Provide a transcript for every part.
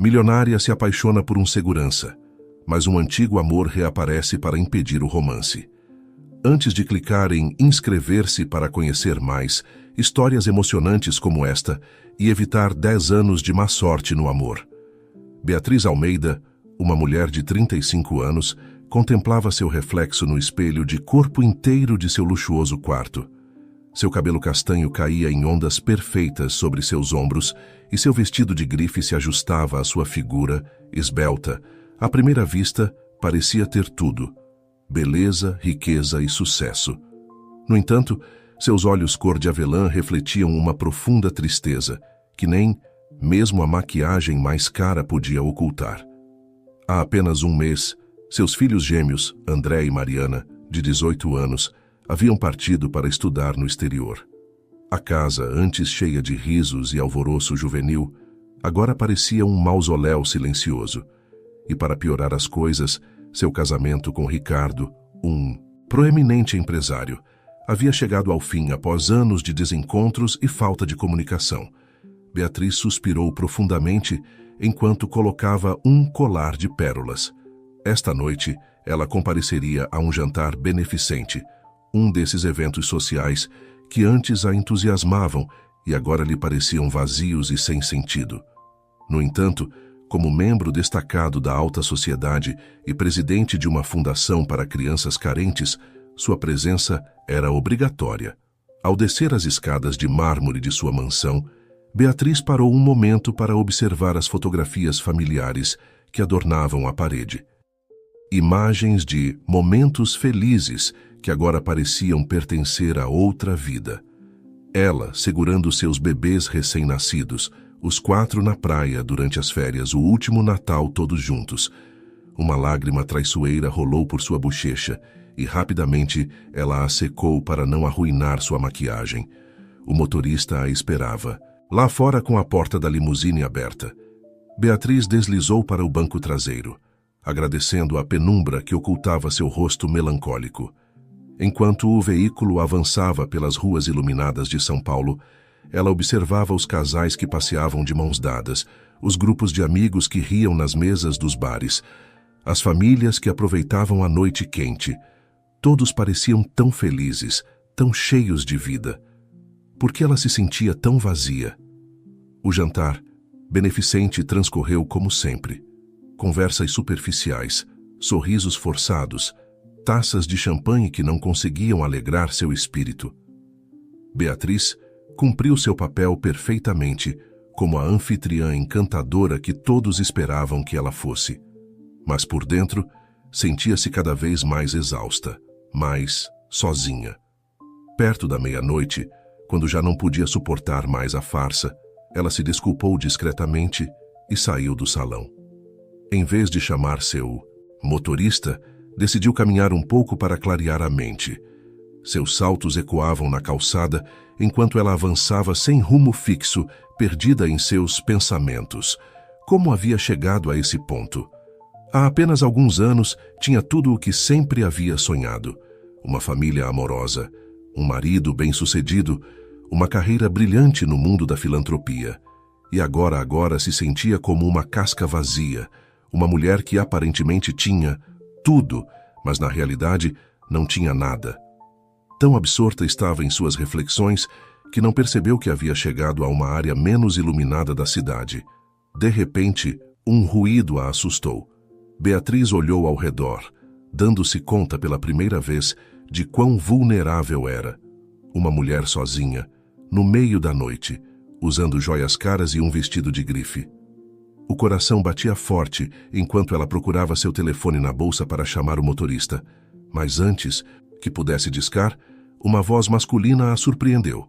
Milionária se apaixona por um segurança, mas um antigo amor reaparece para impedir o romance. Antes de clicar em inscrever-se para conhecer mais histórias emocionantes como esta e evitar 10 anos de má sorte no amor. Beatriz Almeida, uma mulher de 35 anos, contemplava seu reflexo no espelho de corpo inteiro de seu luxuoso quarto. Seu cabelo castanho caía em ondas perfeitas sobre seus ombros e seu vestido de grife se ajustava à sua figura, esbelta. À primeira vista, parecia ter tudo: beleza, riqueza e sucesso. No entanto, seus olhos cor de avelã refletiam uma profunda tristeza, que nem mesmo a maquiagem mais cara podia ocultar. Há apenas um mês, seus filhos gêmeos, André e Mariana, de 18 anos, haviam partido para estudar no exterior. A casa, antes cheia de risos e alvoroço juvenil, agora parecia um mausoléu silencioso. E para piorar as coisas, seu casamento com Ricardo, um proeminente empresário, havia chegado ao fim após anos de desencontros e falta de comunicação. Beatriz suspirou profundamente enquanto colocava um colar de pérolas. Esta noite, ela compareceria a um jantar beneficente, um desses eventos sociais que antes a entusiasmavam e agora lhe pareciam vazios e sem sentido. No entanto, como membro destacado da alta sociedade e presidente de uma fundação para crianças carentes, sua presença era obrigatória. Ao descer as escadas de mármore de sua mansão, Beatriz parou um momento para observar as fotografias familiares que adornavam a parede. Imagens de momentos felizes que agora pareciam pertencer a outra vida. Ela, segurando seus bebês recém-nascidos, os 4 na praia durante as férias, o último Natal todos juntos. Uma lágrima traiçoeira rolou por sua bochecha e rapidamente ela a secou para não arruinar sua maquiagem. O motorista a esperava, lá fora com a porta da limusine aberta. Beatriz deslizou para o banco traseiro, agradecendo a penumbra que ocultava seu rosto melancólico. Enquanto o veículo avançava pelas ruas iluminadas de São Paulo, ela observava os casais que passeavam de mãos dadas, os grupos de amigos que riam nas mesas dos bares, as famílias que aproveitavam a noite quente. Todos pareciam tão felizes, tão cheios de vida. Por que ela se sentia tão vazia? O jantar beneficente transcorreu como sempre. Conversas superficiais, sorrisos forçados, taças de champanhe que não conseguiam alegrar seu espírito. Beatriz cumpriu seu papel perfeitamente, como a anfitriã encantadora que todos esperavam que ela fosse. Mas por dentro, sentia-se cada vez mais exausta, mais sozinha. Perto da meia-noite, quando já não podia suportar mais a farsa, ela se desculpou discretamente e saiu do salão. Em vez de chamar seu motorista, decidiu caminhar um pouco para clarear a mente. Seus saltos ecoavam na calçada enquanto ela avançava sem rumo fixo, perdida em seus pensamentos. Como havia chegado a esse ponto? Há apenas alguns anos tinha tudo o que sempre havia sonhado: uma família amorosa, um marido bem-sucedido, uma carreira brilhante no mundo da filantropia. E agora se sentia como uma casca vazia, uma mulher que aparentemente tinha tudo, mas na realidade não tinha nada. Tão absorta estava em suas reflexões que não percebeu que havia chegado a uma área menos iluminada da cidade. De repente, um ruído a assustou. Beatriz olhou ao redor, dando-se conta pela primeira vez de quão vulnerável era. Uma mulher sozinha, no meio da noite, usando joias caras e um vestido de grife. O coração batia forte enquanto ela procurava seu telefone na bolsa para chamar o motorista. Mas antes que pudesse discar, uma voz masculina a surpreendeu.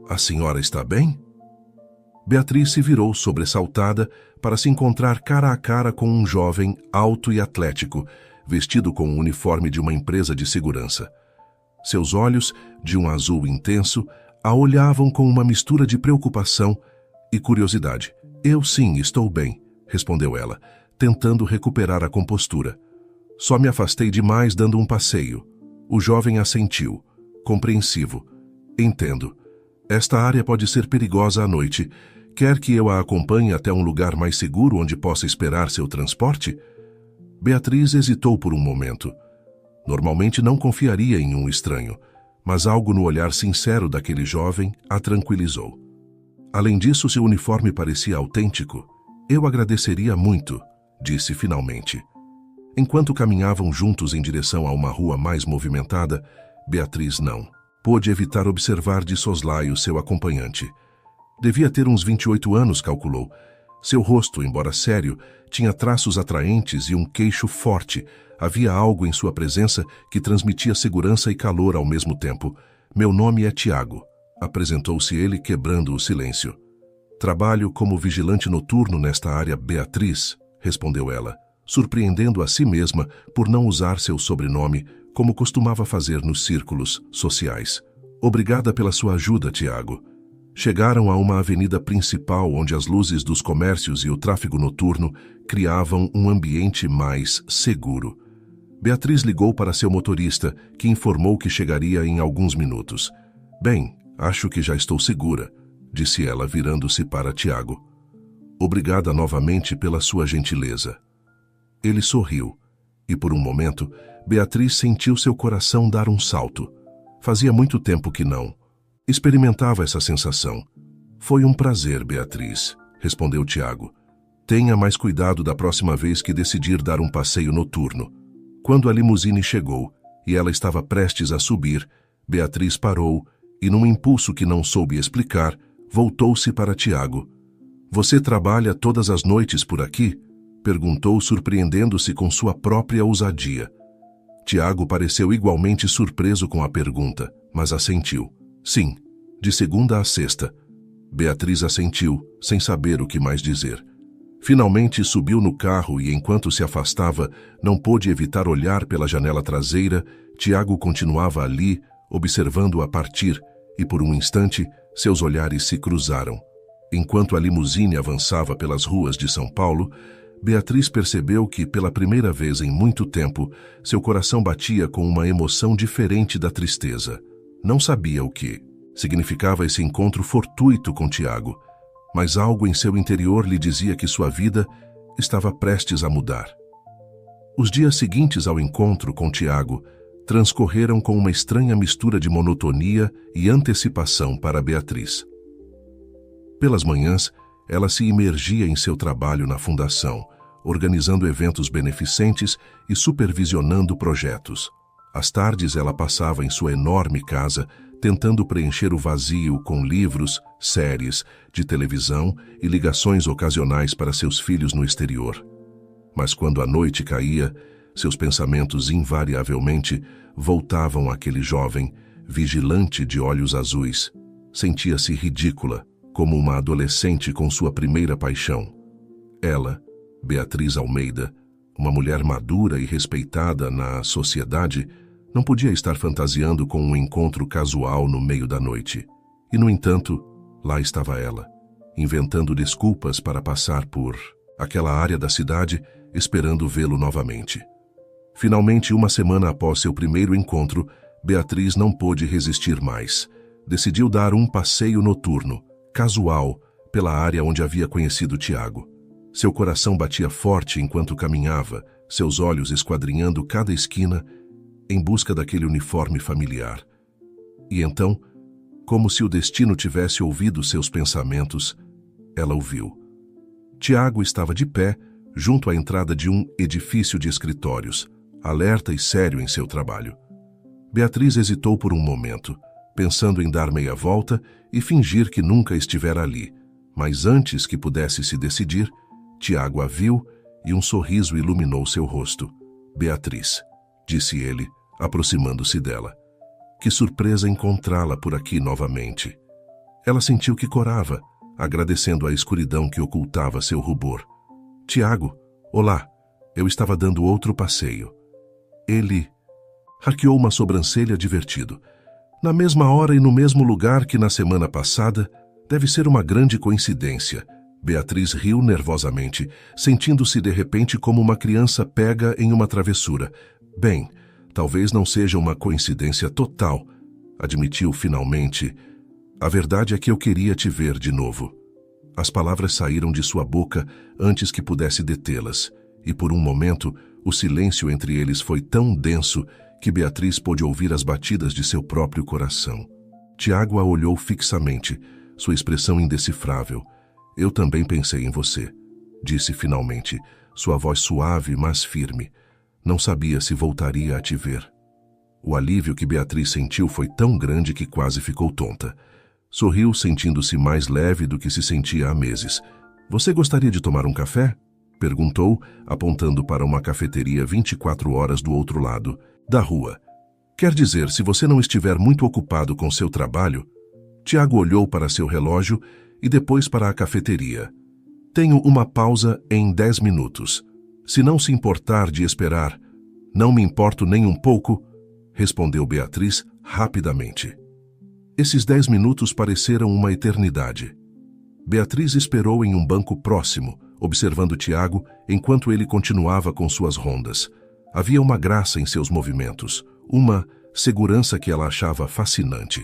"A senhora está bem?" Beatriz se virou sobressaltada para se encontrar cara a cara com um jovem alto e atlético, vestido com o uniforme de uma empresa de segurança. Seus olhos, de um azul intenso, a olhavam com uma mistura de preocupação e curiosidade. "Eu sim, estou bem", respondeu ela, tentando recuperar a compostura. "Só me afastei demais dando um passeio." O jovem assentiu, compreensivo. "Entendo. Esta área pode ser perigosa à noite. Quer que eu a acompanhe até um lugar mais seguro onde possa esperar seu transporte? Beatriz hesitou por um momento. Normalmente não confiaria em um estranho, mas algo no olhar sincero daquele jovem a tranquilizou. Além disso, seu uniforme parecia autêntico. Eu agradeceria muito, disse finalmente. Enquanto caminhavam juntos em direção a uma rua mais movimentada, Beatriz não pôde evitar observar de soslaio seu acompanhante. Devia ter uns 28 anos, calculou. Seu rosto, embora sério, tinha traços atraentes e um queixo forte. Havia algo em sua presença que transmitia segurança e calor ao mesmo tempo. Meu nome é Tiago, apresentou-se ele, quebrando o silêncio. Trabalho como vigilante noturno nesta área, Beatriz, respondeu ela, surpreendendo a si mesma por não usar seu sobrenome como costumava fazer nos círculos sociais. Obrigada pela sua ajuda, Tiago. Chegaram a uma avenida principal onde as luzes dos comércios e o tráfego noturno criavam um ambiente mais seguro. Beatriz ligou para seu motorista, que informou que chegaria em alguns minutos. Bem, acho que já estou segura, disse ela, virando-se para Tiago. Obrigada novamente pela sua gentileza. Ele sorriu, e por um momento, Beatriz sentiu seu coração dar um salto. Fazia muito tempo que não experimentava essa sensação. Foi um prazer, Beatriz, respondeu Tiago. Tenha mais cuidado da próxima vez que decidir dar um passeio noturno. Quando a limusine chegou e ela estava prestes a subir, Beatriz parou e, num impulso que não soube explicar, voltou-se para Tiago. Você trabalha todas as noites por aqui? Perguntou, surpreendendo-se com sua própria ousadia. Tiago pareceu igualmente surpreso com a pergunta, mas assentiu. Sim, de segunda a sexta. Beatriz assentiu, sem saber o que mais dizer. Finalmente subiu no carro e, enquanto se afastava, não pôde evitar olhar pela janela traseira. Tiago continuava ali, observando-a partir, e por um instante, seus olhares se cruzaram. Enquanto a limusine avançava pelas ruas de São Paulo, Beatriz percebeu que, pela primeira vez em muito tempo, seu coração batia com uma emoção diferente da tristeza. Não sabia o que significava esse encontro fortuito com Tiago, mas algo em seu interior lhe dizia que sua vida estava prestes a mudar. Os dias seguintes ao encontro com Tiago transcorreram com uma estranha mistura de monotonia e antecipação para Beatriz. Pelas manhãs, ela se imergia em seu trabalho na fundação, organizando eventos beneficentes e supervisionando projetos. Às tardes, ela passava em sua enorme casa, tentando preencher o vazio com livros, séries de televisão e ligações ocasionais para seus filhos no exterior. Mas quando a noite caía, seus pensamentos invariavelmente voltavam àquele jovem, vigilante de olhos azuis. Sentia-se ridícula, como uma adolescente com sua primeira paixão. Ela, Beatriz Almeida, uma mulher madura e respeitada na sociedade, não podia estar fantasiando com um encontro casual no meio da noite. E, no entanto, lá estava ela, inventando desculpas para passar por aquela área da cidade, esperando vê-lo novamente. Finalmente, uma semana após seu primeiro encontro, Beatriz não pôde resistir mais. Decidiu dar um passeio noturno, casual, pela área onde havia conhecido Tiago. Seu coração batia forte enquanto caminhava, seus olhos esquadrinhando cada esquina, em busca daquele uniforme familiar. E então, como se o destino tivesse ouvido seus pensamentos, ela o viu. Tiago estava de pé, junto à entrada de um edifício de escritórios, alerta e sério em seu trabalho. Beatriz hesitou por um momento, pensando em dar meia volta e fingir que nunca estivera ali, mas antes que pudesse se decidir, Tiago a viu e um sorriso iluminou seu rosto. Beatriz, disse ele, aproximando-se dela. Que surpresa encontrá-la por aqui novamente. Ela sentiu que corava, agradecendo a escuridão que ocultava seu rubor. Tiago, olá, eu estava dando outro passeio. Ele arqueou uma sobrancelha divertido. Na mesma hora e no mesmo lugar que na semana passada, deve ser uma grande coincidência. Beatriz riu nervosamente, sentindo-se de repente como uma criança pega em uma travessura. Bem, talvez não seja uma coincidência total, admitiu finalmente. A verdade é que eu queria te ver de novo. As palavras saíram de sua boca antes que pudesse detê-las, e por um momento o silêncio entre eles foi tão denso que Beatriz pôde ouvir as batidas de seu próprio coração. Tiago a olhou fixamente, sua expressão indecifrável. Eu também pensei em você, disse finalmente, sua voz suave, mas firme. Não sabia se voltaria a te ver. O alívio que Beatriz sentiu foi tão grande que quase ficou tonta. Sorriu, sentindo-se mais leve do que se sentia há meses. Você gostaria de tomar um café? Perguntou, apontando para uma cafeteria 24 horas do outro lado da rua. Quer dizer, se você não estiver muito ocupado com seu trabalho? Tiago olhou para seu relógio e depois para a cafeteria. Tenho uma pausa em 10 minutos. Se não se importar de esperar, não me importo nem um pouco, respondeu Beatriz rapidamente. Esses 10 minutos pareceram uma eternidade. Beatriz esperou em um banco próximo, observando Tiago enquanto ele continuava com suas rondas. Havia uma graça em seus movimentos, uma segurança que ela achava fascinante.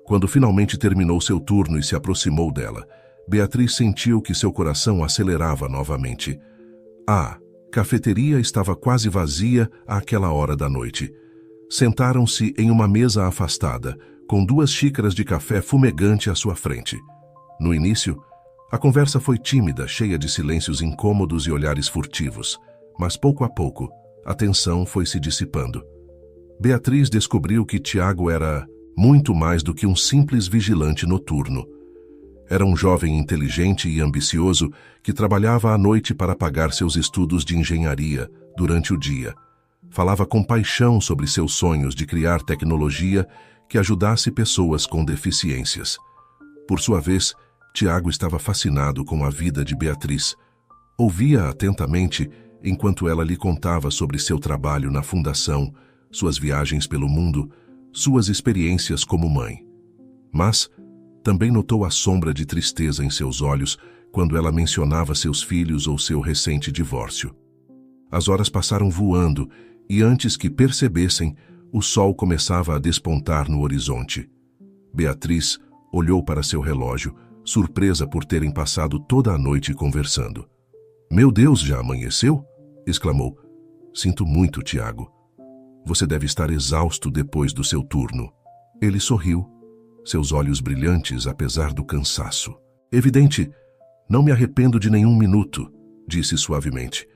Quando finalmente terminou seu turno e se aproximou dela, Beatriz sentiu que seu coração acelerava novamente. A cafeteria estava quase vazia àquela hora da noite. Sentaram-se em uma mesa afastada, com 2 xícaras de café fumegante à sua frente. No início, a conversa foi tímida, cheia de silêncios incômodos e olhares furtivos, mas pouco a pouco, a tensão foi se dissipando. Beatriz descobriu que Tiago era muito mais do que um simples vigilante noturno. Era um jovem inteligente e ambicioso que trabalhava à noite para pagar seus estudos de engenharia durante o dia. Falava com paixão sobre seus sonhos de criar tecnologia que ajudasse pessoas com deficiências. Por sua vez, Tiago estava fascinado com a vida de Beatriz. Ouvia atentamente enquanto ela lhe contava sobre seu trabalho na fundação, suas viagens pelo mundo, suas experiências como mãe. Mas também notou a sombra de tristeza em seus olhos quando ela mencionava seus filhos ou seu recente divórcio. As horas passaram voando e antes que percebessem, o sol começava a despontar no horizonte. Beatriz olhou para seu relógio, surpresa por terem passado toda a noite conversando. Meu Deus, já amanheceu? Exclamou. Sinto muito, Tiago. Você deve estar exausto depois do seu turno. Ele sorriu, seus olhos brilhantes apesar do cansaço. Evidente, não me arrependo de nenhum minuto, disse suavemente.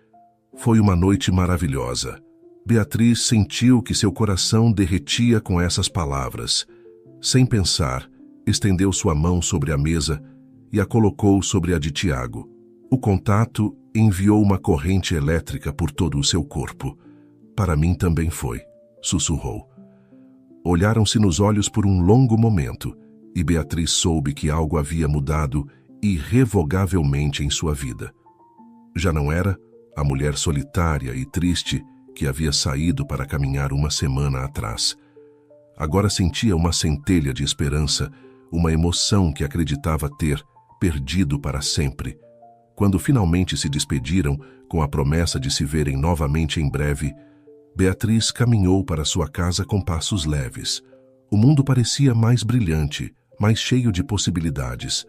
Foi uma noite maravilhosa. Beatriz sentiu que seu coração derretia com essas palavras. Sem pensar, estendeu sua mão sobre a mesa e a colocou sobre a de Tiago. O contato enviou uma corrente elétrica por todo o seu corpo. Para mim também foi, sussurrou. Olharam-se nos olhos por um longo momento e Beatriz soube que algo havia mudado irrevogavelmente em sua vida. Já não era a mulher solitária e triste que havia saído para caminhar uma semana atrás. Agora sentia uma centelha de esperança, uma emoção que acreditava ter perdido para sempre. Quando finalmente se despediram, com a promessa de se verem novamente em breve, Beatriz caminhou para sua casa com passos leves. O mundo parecia mais brilhante, mais cheio de possibilidades.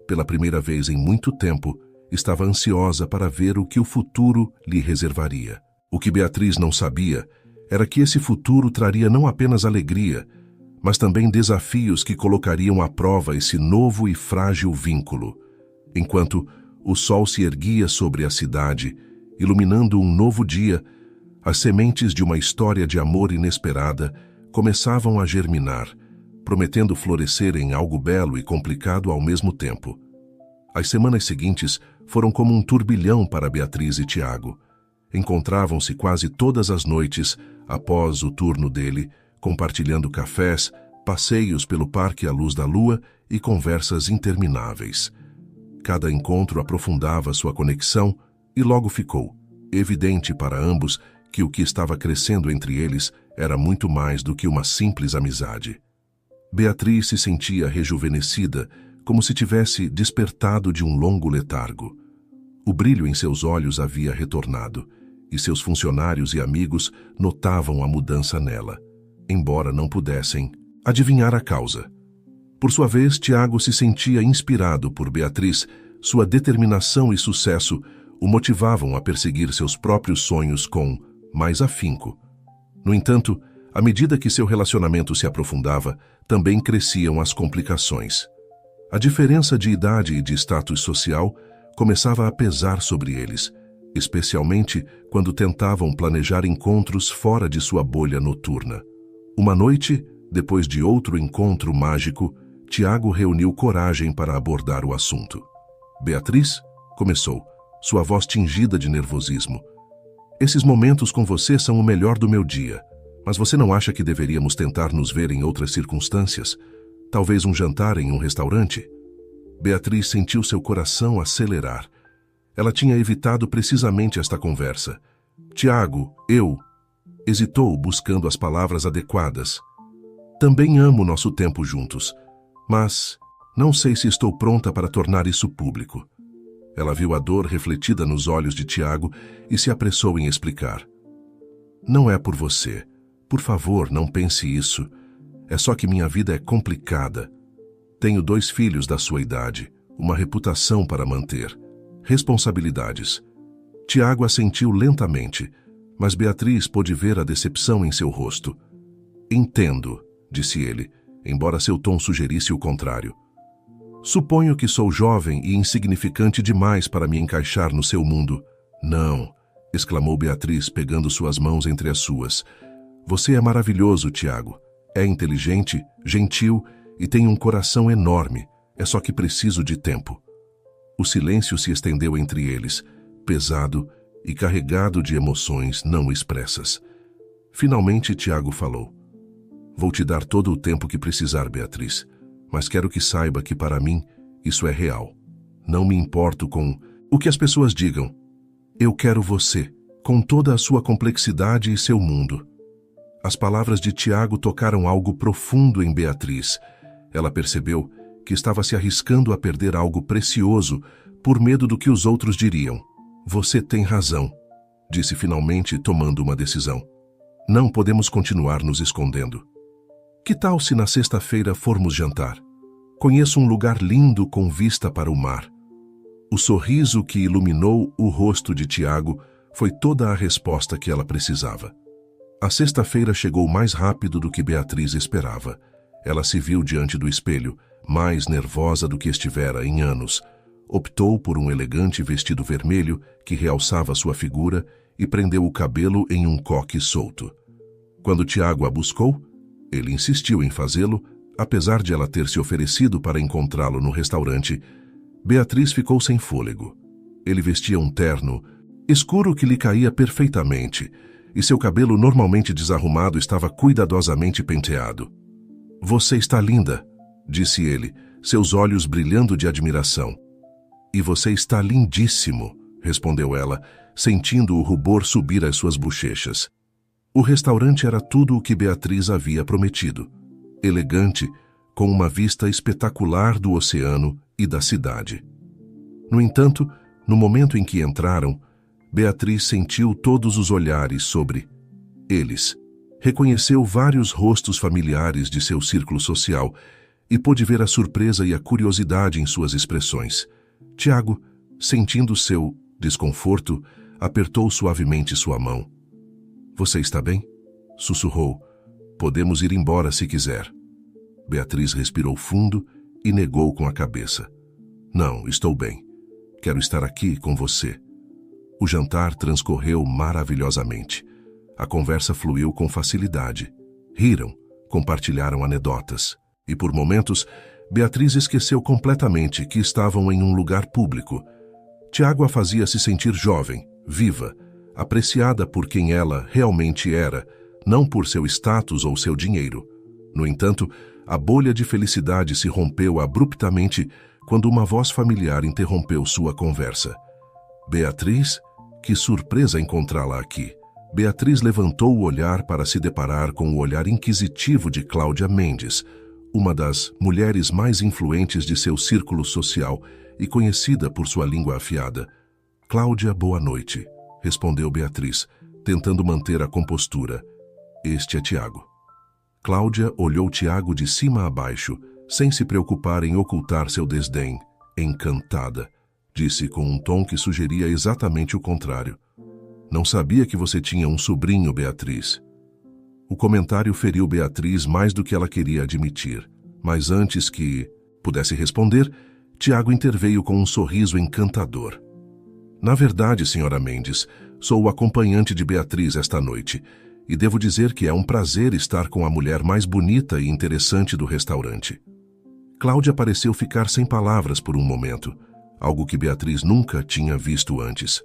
Pela primeira vez em muito tempo, estava ansiosa para ver o que o futuro lhe reservaria. O que Beatriz não sabia era que esse futuro traria não apenas alegria, mas também desafios que colocariam à prova esse novo e frágil vínculo. Enquanto o sol se erguia sobre a cidade, iluminando um novo dia, as sementes de uma história de amor inesperada começavam a germinar, prometendo florescer em algo belo e complicado ao mesmo tempo. As semanas seguintes foram como um turbilhão para Beatriz e Tiago. Encontravam-se quase todas as noites, após o turno dele, compartilhando cafés, passeios pelo parque à luz da lua e conversas intermináveis. Cada encontro aprofundava sua conexão e logo ficou evidente para ambos que o que estava crescendo entre eles era muito mais do que uma simples amizade. Beatriz se sentia rejuvenescida, como se tivesse despertado de um longo letargo. O brilho em seus olhos havia retornado, e seus funcionários e amigos notavam a mudança nela, embora não pudessem adivinhar a causa. Por sua vez, Tiago se sentia inspirado por Beatriz, sua determinação e sucesso o motivavam a perseguir seus próprios sonhos com mais afinco. No entanto, à medida que seu relacionamento se aprofundava, também cresciam as complicações. A diferença de idade e de status social começava a pesar sobre eles, especialmente quando tentavam planejar encontros fora de sua bolha noturna. Uma noite, depois de outro encontro mágico, Tiago reuniu coragem para abordar o assunto. Beatriz, começou, sua voz tingida de nervosismo. Esses momentos com você são o melhor do meu dia, mas você não acha que deveríamos tentar nos ver em outras circunstâncias? Talvez um jantar em um restaurante? Beatriz sentiu seu coração acelerar. Ela tinha evitado precisamente esta conversa. Tiago, eu... Hesitou, buscando as palavras adequadas. Também amo nosso tempo juntos, mas não sei se estou pronta para tornar isso público. Ela viu a dor refletida nos olhos de Tiago e se apressou em explicar. Não é por você. Por favor, não pense isso. É só que minha vida é complicada. Tenho 2 filhos da sua idade, uma reputação para manter, responsabilidades. Tiago assentiu lentamente, mas Beatriz pôde ver a decepção em seu rosto. Entendo, disse ele, embora seu tom sugerisse o contrário. Suponho que sou jovem e insignificante demais para me encaixar no seu mundo. Não, exclamou Beatriz, pegando suas mãos entre as suas. Você é maravilhoso, Tiago. É inteligente, gentil e tem um coração enorme. É só que preciso de tempo. O silêncio se estendeu entre eles, pesado e carregado de emoções não expressas. Finalmente, Tiago falou. Vou te dar todo o tempo que precisar, Beatriz, mas quero que saiba que para mim isso é real. Não me importo com o que as pessoas digam. Eu quero você, com toda a sua complexidade e seu mundo. As palavras de Tiago tocaram algo profundo em Beatriz. Ela percebeu que estava se arriscando a perder algo precioso por medo do que os outros diriam. Você tem razão, disse finalmente, tomando uma decisão. Não podemos continuar nos escondendo. Que tal se na sexta-feira formos jantar? Conheço um lugar lindo com vista para o mar. O sorriso que iluminou o rosto de Tiago foi toda a resposta que ela precisava. A sexta-feira chegou mais rápido do que Beatriz esperava. Ela se viu diante do espelho, mais nervosa do que estivera em anos. Optou por um elegante vestido vermelho que realçava sua figura e prendeu o cabelo em um coque solto. Quando Tiago a buscou, ele insistiu em fazê-lo, apesar de ela ter se oferecido para encontrá-lo no restaurante. Beatriz ficou sem fôlego. Ele vestia um terno escuro que lhe caía perfeitamente, e seu cabelo normalmente desarrumado estava cuidadosamente penteado. Você está linda, disse ele, seus olhos brilhando de admiração. E você está lindíssimo, respondeu ela, sentindo o rubor subir às suas bochechas. O restaurante era tudo o que Beatriz havia prometido. Elegante, com uma vista espetacular do oceano e da cidade. No entanto, no momento em que entraram, Beatriz sentiu todos os olhares sobre eles. Reconheceu vários rostos familiares de seu círculo social e pôde ver a surpresa e a curiosidade em suas expressões. Tiago, sentindo seu desconforto, apertou suavemente sua mão. Você está bem? Sussurrou. Podemos ir embora se quiser. Beatriz respirou fundo e negou com a cabeça. Não, estou bem. Quero estar aqui com você. O jantar transcorreu maravilhosamente. A conversa fluiu com facilidade. Riram, compartilharam anedotas. E por momentos, Beatriz esqueceu completamente que estavam em um lugar público. Tiago a fazia se sentir jovem, viva, apreciada por quem ela realmente era, não por seu status ou seu dinheiro. No entanto, a bolha de felicidade se rompeu abruptamente quando uma voz familiar interrompeu sua conversa. Beatriz? Que surpresa encontrá-la aqui. Beatriz levantou o olhar para se deparar com o olhar inquisitivo de Cláudia Mendes, uma das mulheres mais influentes de seu círculo social e conhecida por sua língua afiada. Cláudia, boa noite, respondeu Beatriz, tentando manter a compostura. Este é Tiago. Cláudia olhou Tiago de cima a baixo, sem se preocupar em ocultar seu desdém, encantada. disse com um tom que sugeria exatamente o contrário. Não sabia que você tinha um sobrinho, Beatriz. O comentário feriu Beatriz mais do que ela queria admitir, mas antes que pudesse responder, Tiago interveio com um sorriso encantador. Na verdade, senhora Mendes, sou o acompanhante de Beatriz esta noite, e devo dizer que é um prazer estar com a mulher mais bonita e interessante do restaurante. Cláudia pareceu ficar sem palavras por um momento, algo que Beatriz nunca tinha visto antes.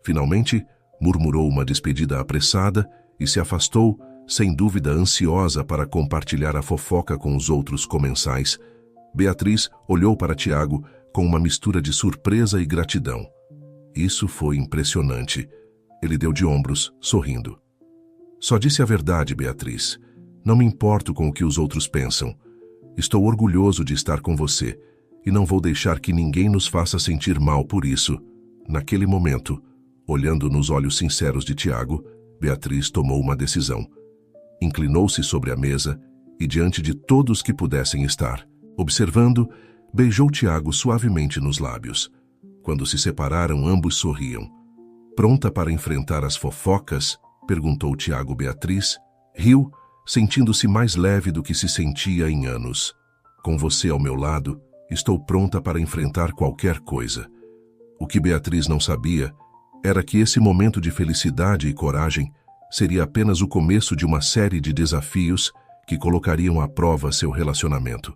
Finalmente, murmurou uma despedida apressada e se afastou, sem dúvida ansiosa para compartilhar a fofoca com os outros comensais. Beatriz olhou para Tiago com uma mistura de surpresa e gratidão. Isso foi impressionante. Ele deu de ombros, sorrindo. Só disse a verdade, Beatriz. Não me importo com o que os outros pensam. Estou orgulhoso de estar com você e não vou deixar que ninguém nos faça sentir mal por isso. Naquele momento, olhando nos olhos sinceros de Tiago, Beatriz tomou uma decisão. Inclinou-se sobre a mesa e, diante de todos que pudessem estar, observando, beijou Tiago suavemente nos lábios. Quando se separaram, ambos sorriam. Pronta para enfrentar as fofocas? Perguntou Tiago Beatriz. Riu, sentindo-se mais leve do que se sentia em anos. Com você ao meu lado, estou pronta para enfrentar qualquer coisa. O que Beatriz não sabia era que esse momento de felicidade e coragem seria apenas o começo de uma série de desafios que colocariam à prova seu relacionamento.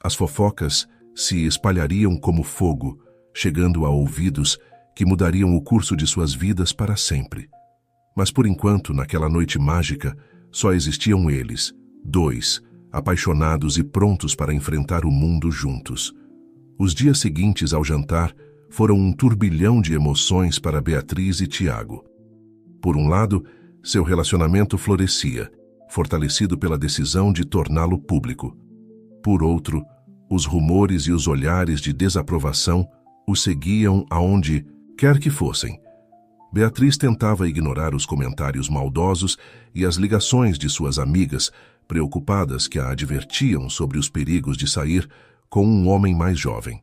As fofocas se espalhariam como fogo, chegando a ouvidos que mudariam o curso de suas vidas para sempre. Mas por enquanto, naquela noite mágica, só existiam eles, dois, apaixonados e prontos para enfrentar o mundo juntos. Os dias seguintes ao jantar foram um turbilhão de emoções para Beatriz e Tiago. Por um lado, seu relacionamento florescia, fortalecido pela decisão de torná-lo público. Por outro, os rumores e os olhares de desaprovação o seguiam aonde quer que fossem. Beatriz tentava ignorar os comentários maldosos e as ligações de suas amigas, preocupadas que a advertiam sobre os perigos de sair com um homem mais jovem.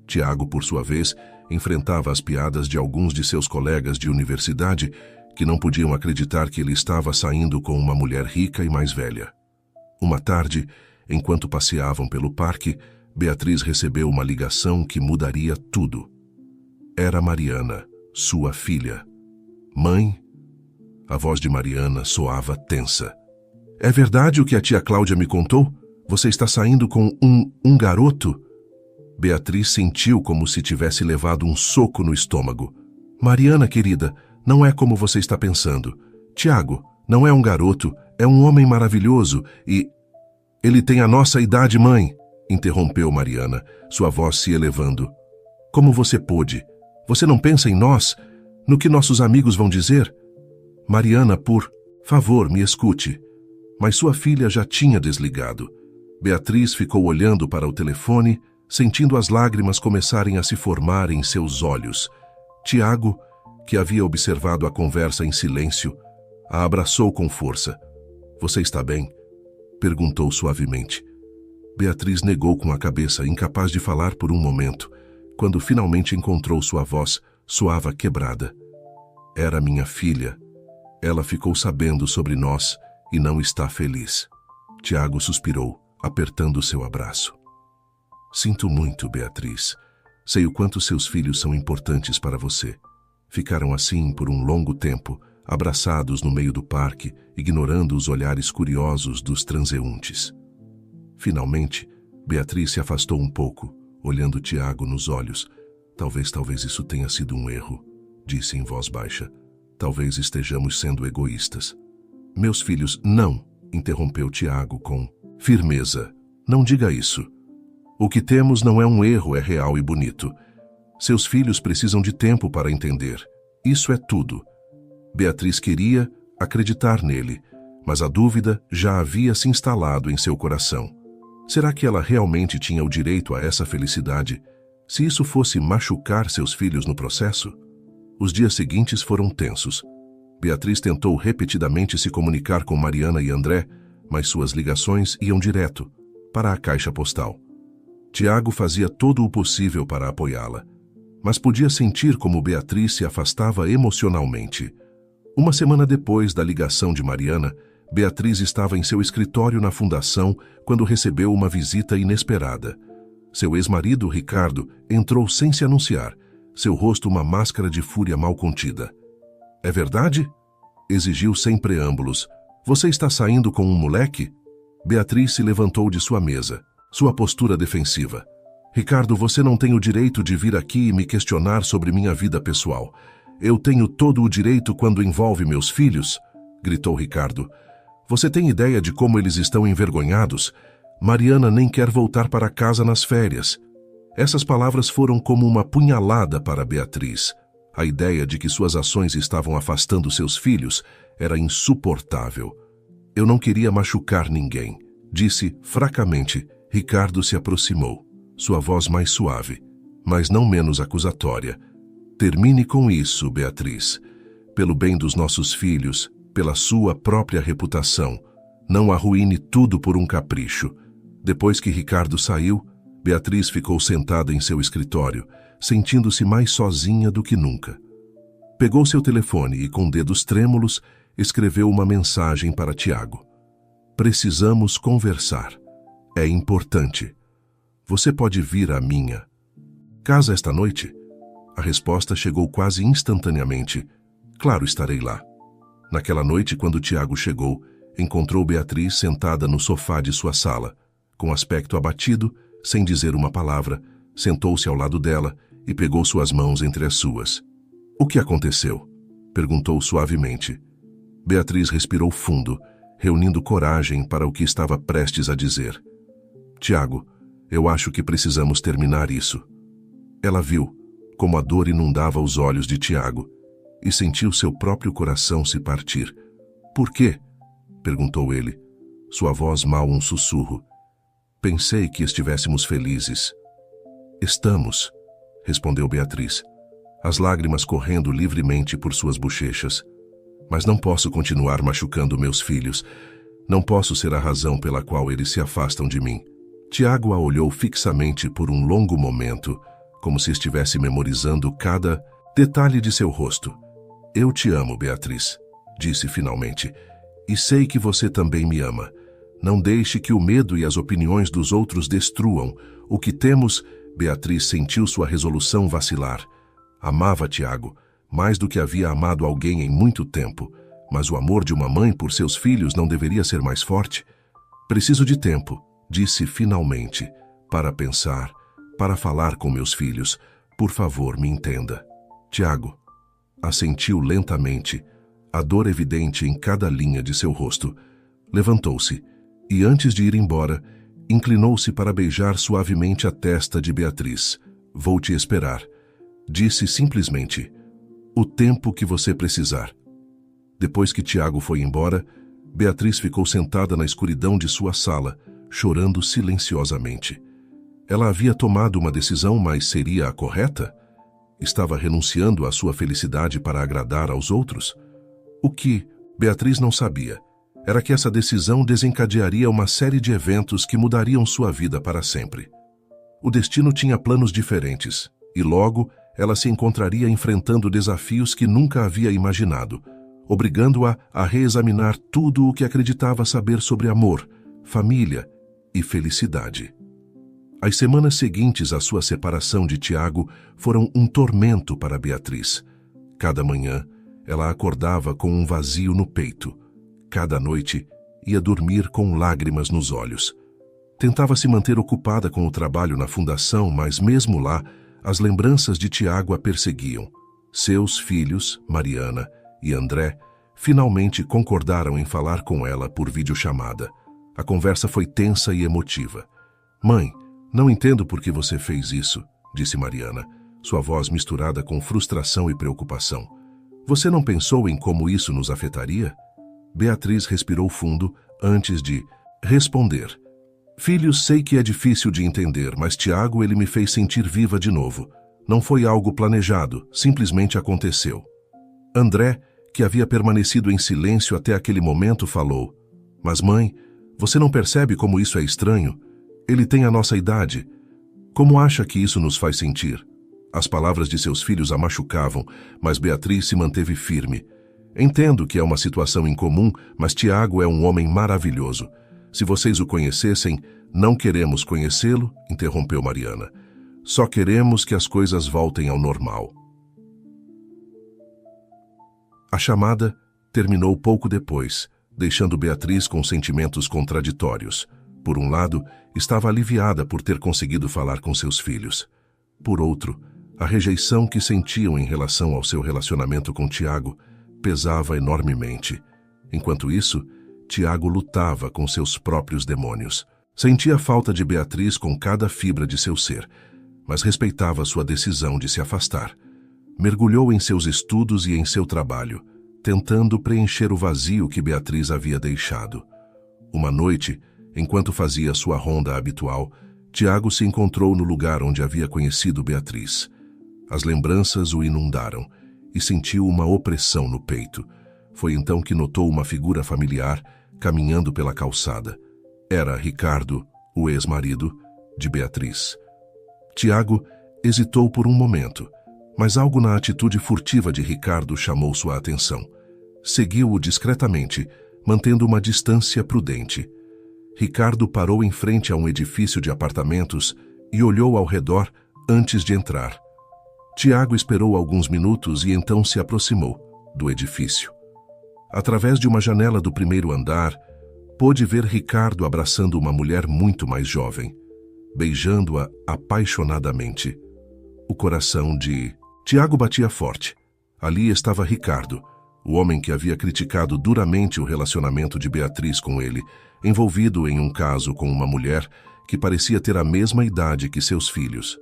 Tiago, por sua vez, enfrentava as piadas de alguns de seus colegas de universidade que não podiam acreditar que ele estava saindo com uma mulher rica e mais velha. Uma tarde, enquanto passeavam pelo parque, Beatriz recebeu uma ligação que mudaria tudo. Era Mariana, sua filha. Mãe? A voz de Mariana soava tensa. É verdade o que a tia Cláudia me contou? Você está saindo com um garoto? Beatriz sentiu como se tivesse levado um soco no estômago. Mariana, querida, não é como você está pensando. Tiago, não é um garoto, é um homem maravilhoso e... Ele tem a nossa idade, mãe, interrompeu Mariana, sua voz se elevando. Como você pôde? Você não pensa em nós? No que nossos amigos vão dizer? Mariana, por favor, me escute. Mas sua filha já tinha desligado. Beatriz ficou olhando para o telefone, sentindo as lágrimas começarem a se formar em seus olhos. Tiago, que havia observado a conversa em silêncio, a abraçou com força. Você está bem? Perguntou suavemente. Beatriz negou com a cabeça, incapaz de falar por um momento. Quando finalmente encontrou sua voz, soava quebrada. Era minha filha. Ela ficou sabendo sobre nós e não está feliz. Tiago suspirou, apertando seu abraço. Sinto muito, Beatriz. Sei o quanto seus filhos são importantes para você. Ficaram assim por um longo tempo, abraçados no meio do parque, ignorando os olhares curiosos dos transeuntes. Finalmente, Beatriz se afastou um pouco, olhando Tiago nos olhos. Talvez isso tenha sido um erro, disse em voz baixa. Talvez estejamos sendo egoístas. Meus filhos, não, interrompeu Tiago com firmeza. Não diga isso. O que temos não é um erro, é real e bonito. Seus filhos precisam de tempo para entender. Isso é tudo. Beatriz queria acreditar nele, mas a dúvida já havia se instalado em seu coração. Será que ela realmente tinha o direito a essa felicidade, se isso fosse machucar seus filhos no processo? Os dias seguintes foram tensos. Beatriz tentou repetidamente se comunicar com Mariana e André, mas suas ligações iam direto para a caixa postal. Tiago fazia todo o possível para apoiá-la, mas podia sentir como Beatriz se afastava emocionalmente. Uma semana depois da ligação de Mariana, Beatriz estava em seu escritório na fundação quando recebeu uma visita inesperada. Seu ex-marido, Ricardo, entrou sem se anunciar, seu rosto uma máscara de fúria mal contida. "É verdade?" exigiu sem preâmbulos. "Você está saindo com um moleque?" Beatriz se levantou de sua mesa, sua postura defensiva. "Ricardo, você não tem o direito de vir aqui e me questionar sobre minha vida pessoal. Eu tenho todo o direito quando envolve meus filhos?" gritou Ricardo. "Você tem ideia de como eles estão envergonhados? Mariana nem quer voltar para casa nas férias." Essas palavras foram como uma punhalada para Beatriz. A ideia de que suas ações estavam afastando seus filhos era insuportável. "Eu não queria machucar ninguém", disse fracamente. Ricardo se aproximou, sua voz mais suave, mas não menos acusatória. "Termine com isso, Beatriz. Pelo bem dos nossos filhos, pela sua própria reputação, não arruine tudo por um capricho." Depois que Ricardo saiu, Beatriz ficou sentada em seu escritório, sentindo-se mais sozinha do que nunca. Pegou seu telefone e, com dedos trêmulos, escreveu uma mensagem para Tiago. "Precisamos conversar. É importante. Você pode vir à minha casa esta noite?" A resposta chegou quase instantaneamente. "Claro, estarei lá." Naquela noite, quando Tiago chegou, encontrou Beatriz sentada no sofá de sua sala. Com aspecto abatido, sem dizer uma palavra, sentou-se ao lado dela e pegou suas mãos entre as suas. "O que aconteceu?" perguntou suavemente. Beatriz respirou fundo, reunindo coragem para o que estava prestes a dizer. "Tiago, eu acho que precisamos terminar isso." Ela viu como a dor inundava os olhos de Tiago e sentiu seu próprio coração se partir. "Por quê?" perguntou ele, sua voz mal um sussurro. "Pensei que estivéssemos felizes." "Estamos", respondeu Beatriz, as lágrimas correndo livremente por suas bochechas. "Mas não posso continuar machucando meus filhos. Não posso ser a razão pela qual eles se afastam de mim." Tiago a olhou fixamente por um longo momento, como se estivesse memorizando cada detalhe de seu rosto. "Eu te amo, Beatriz", disse finalmente, "e sei que você também me ama. Não deixe que o medo e as opiniões dos outros destruam o que temos." Beatriz sentiu sua resolução vacilar. Amava Tiago, mais do que havia amado alguém em muito tempo, mas o amor de uma mãe por seus filhos não deveria ser mais forte? "Preciso de tempo", disse finalmente, "para pensar, para falar com meus filhos. Por favor, me entenda." Tiago assentiu lentamente, a dor evidente em cada linha de seu rosto. Levantou-se e, antes de ir embora, inclinou-se para beijar suavemente a testa de Beatriz. "Vou te esperar", disse simplesmente. "O tempo que você precisar." Depois que Tiago foi embora, Beatriz ficou sentada na escuridão de sua sala, chorando silenciosamente. Ela havia tomado uma decisão, mas seria a correta? Estava renunciando à sua felicidade para agradar aos outros? O que Beatriz não sabia era que essa decisão desencadearia uma série de eventos que mudariam sua vida para sempre. O destino tinha planos diferentes, e logo ela se encontraria enfrentando desafios que nunca havia imaginado, obrigando-a a reexaminar tudo o que acreditava saber sobre amor, família e felicidade. As semanas seguintes à sua separação de Tiago foram um tormento para Beatriz. Cada manhã, ela acordava com um vazio no peito. Cada noite, ia dormir com lágrimas nos olhos. Tentava se manter ocupada com o trabalho na fundação, mas mesmo lá, as lembranças de Tiago a perseguiam. Seus filhos, Mariana e André, finalmente concordaram em falar com ela por videochamada. A conversa foi tensa e emotiva. "Mãe, não entendo por que você fez isso", disse Mariana, sua voz misturada com frustração e preocupação. "Você não pensou em como isso nos afetaria?" Beatriz respirou fundo antes de responder. "Filhos, sei que é difícil de entender, mas Tiago, ele me fez sentir viva de novo. Não foi algo planejado, simplesmente aconteceu." André, que havia permanecido em silêncio até aquele momento, falou: "Mas mãe, você não percebe como isso é estranho? Ele tem a nossa idade. Como acha que isso nos faz sentir?" As palavras de seus filhos a machucavam, mas Beatriz se manteve firme. Entendo que é uma situação incomum, mas Tiago é um homem maravilhoso. Se vocês o conhecessem, não queremos conhecê-lo, interrompeu Mariana. Só queremos que as coisas voltem ao normal. A chamada terminou pouco depois, deixando Beatriz com sentimentos contraditórios. Por um lado, estava aliviada por ter conseguido falar com seus filhos. Por outro, a rejeição que sentiam em relação ao seu relacionamento com Tiago pesava enormemente. Enquanto isso, Tiago lutava com seus próprios demônios. Sentia a falta de Beatriz com cada fibra de seu ser, mas respeitava sua decisão de se afastar. Mergulhou em seus estudos e em seu trabalho, tentando preencher o vazio que Beatriz havia deixado. Uma noite, enquanto fazia sua ronda habitual, Tiago se encontrou no lugar onde havia conhecido Beatriz. As lembranças o inundaram e sentiu uma opressão no peito. Foi então que notou uma figura familiar caminhando pela calçada. Era Ricardo, o ex-marido de Beatriz. Tiago hesitou por um momento, mas algo na atitude furtiva de Ricardo chamou sua atenção. Seguiu-o discretamente, mantendo uma distância prudente. Ricardo parou em frente a um edifício de apartamentos e olhou ao redor antes de entrar. Tiago esperou alguns minutos e então se aproximou do edifício. Através de uma janela do primeiro andar, pôde ver Ricardo abraçando uma mulher muito mais jovem, beijando-a apaixonadamente. O coração de Tiago batia forte. Ali estava Ricardo, o homem que havia criticado duramente o relacionamento de Beatriz com ele, envolvido em um caso com uma mulher que parecia ter a mesma idade que seus filhos.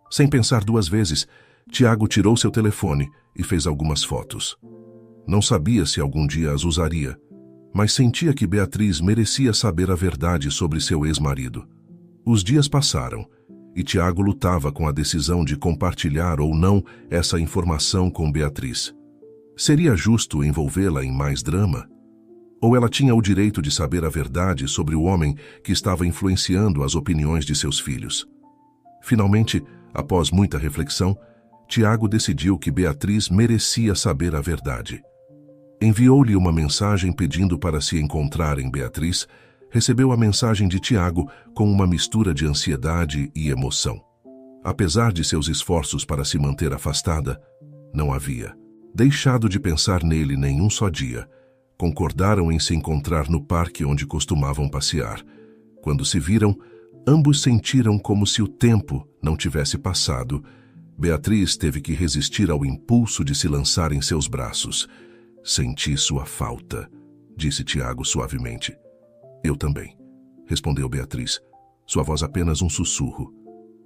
Sem pensar duas vezes, Tiago tirou seu telefone e fez algumas fotos. Não sabia se algum dia as usaria, mas sentia que Beatriz merecia saber a verdade sobre seu ex-marido. Os dias passaram e Tiago lutava com a decisão de compartilhar ou não essa informação com Beatriz. Seria justo envolvê-la em mais drama? Ou ela tinha o direito de saber a verdade sobre o homem que estava influenciando as opiniões de seus filhos? Finalmente, após muita reflexão, Tiago decidiu que Beatriz merecia saber a verdade. Enviou-lhe uma mensagem pedindo para se encontrar em Beatriz. Recebeu a mensagem de Tiago com uma mistura de ansiedade e emoção. Apesar de seus esforços para se manter afastada, não havia deixado de pensar nele nem um só dia. Concordaram em se encontrar no parque onde costumavam passear. Quando se viram, ambos sentiram como se o tempo não tivesse passado. Beatriz teve que resistir ao impulso de se lançar em seus braços. Senti sua falta, disse Tiago suavemente. Eu também, respondeu Beatriz, sua voz apenas um sussurro.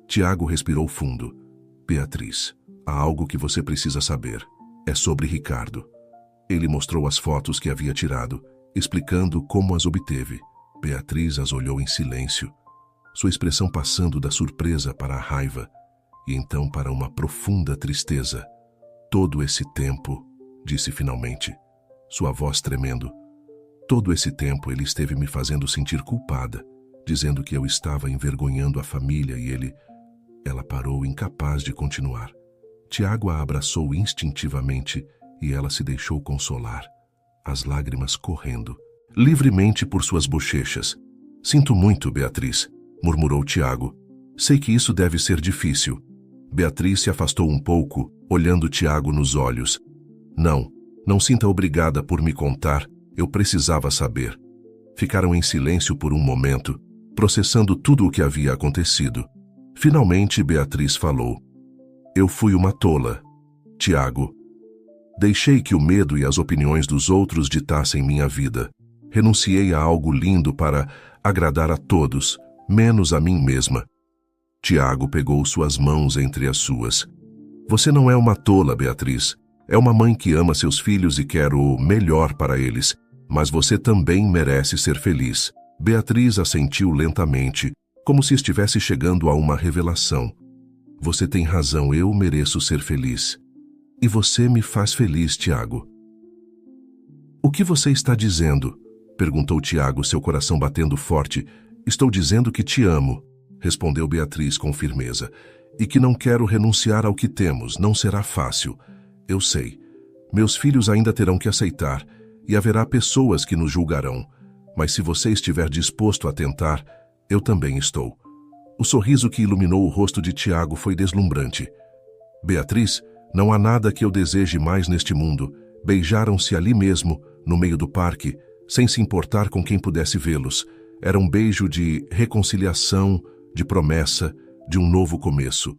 Tiago respirou fundo. Beatriz, há algo que você precisa saber. É sobre Ricardo. Ele mostrou as fotos que havia tirado, explicando como as obteve. Beatriz as olhou em silêncio, sua expressão passando da surpresa para a raiva e então para uma profunda tristeza. Todo esse tempo, disse finalmente, sua voz tremendo, todo esse tempo ele esteve me fazendo sentir culpada, dizendo que eu estava envergonhando a família e ele... Ela parou, incapaz de continuar. Tiago a abraçou instintivamente e ela se deixou consolar, as lágrimas correndo livremente por suas bochechas. Sinto muito, Beatriz, murmurou Tiago. Sei que isso deve ser difícil. Beatriz se afastou um pouco, olhando Tiago nos olhos. Não sinta obrigada por me contar, eu precisava saber. Ficaram em silêncio por um momento, processando tudo o que havia acontecido. Finalmente Beatriz falou. Eu fui uma tola, Tiago. Deixei que o medo e as opiniões dos outros ditassem minha vida. Renunciei a algo lindo para agradar a todos, menos a mim mesma. Tiago pegou suas mãos entre as suas. Você não é uma tola, Beatriz. É uma mãe que ama seus filhos e quer o melhor para eles, mas você também merece ser feliz. Beatriz assentiu lentamente, como se estivesse chegando a uma revelação. Você tem razão, eu mereço ser feliz. E você me faz feliz, Tiago. O que você está dizendo? Perguntou Tiago, seu coração batendo forte. Estou dizendo que te amo, respondeu Beatriz com firmeza. e que não quero renunciar ao que temos. Não será fácil, eu sei. Meus filhos ainda terão que aceitar, e haverá pessoas que nos julgarão. Mas se você estiver disposto a tentar, eu também estou. O sorriso que iluminou o rosto de Tiago foi deslumbrante. Beatriz, não há nada que eu deseje mais neste mundo. Beijaram-se ali mesmo, no meio do parque, sem se importar com quem pudesse vê-los. Era um beijo de reconciliação, de promessa, de um novo começo.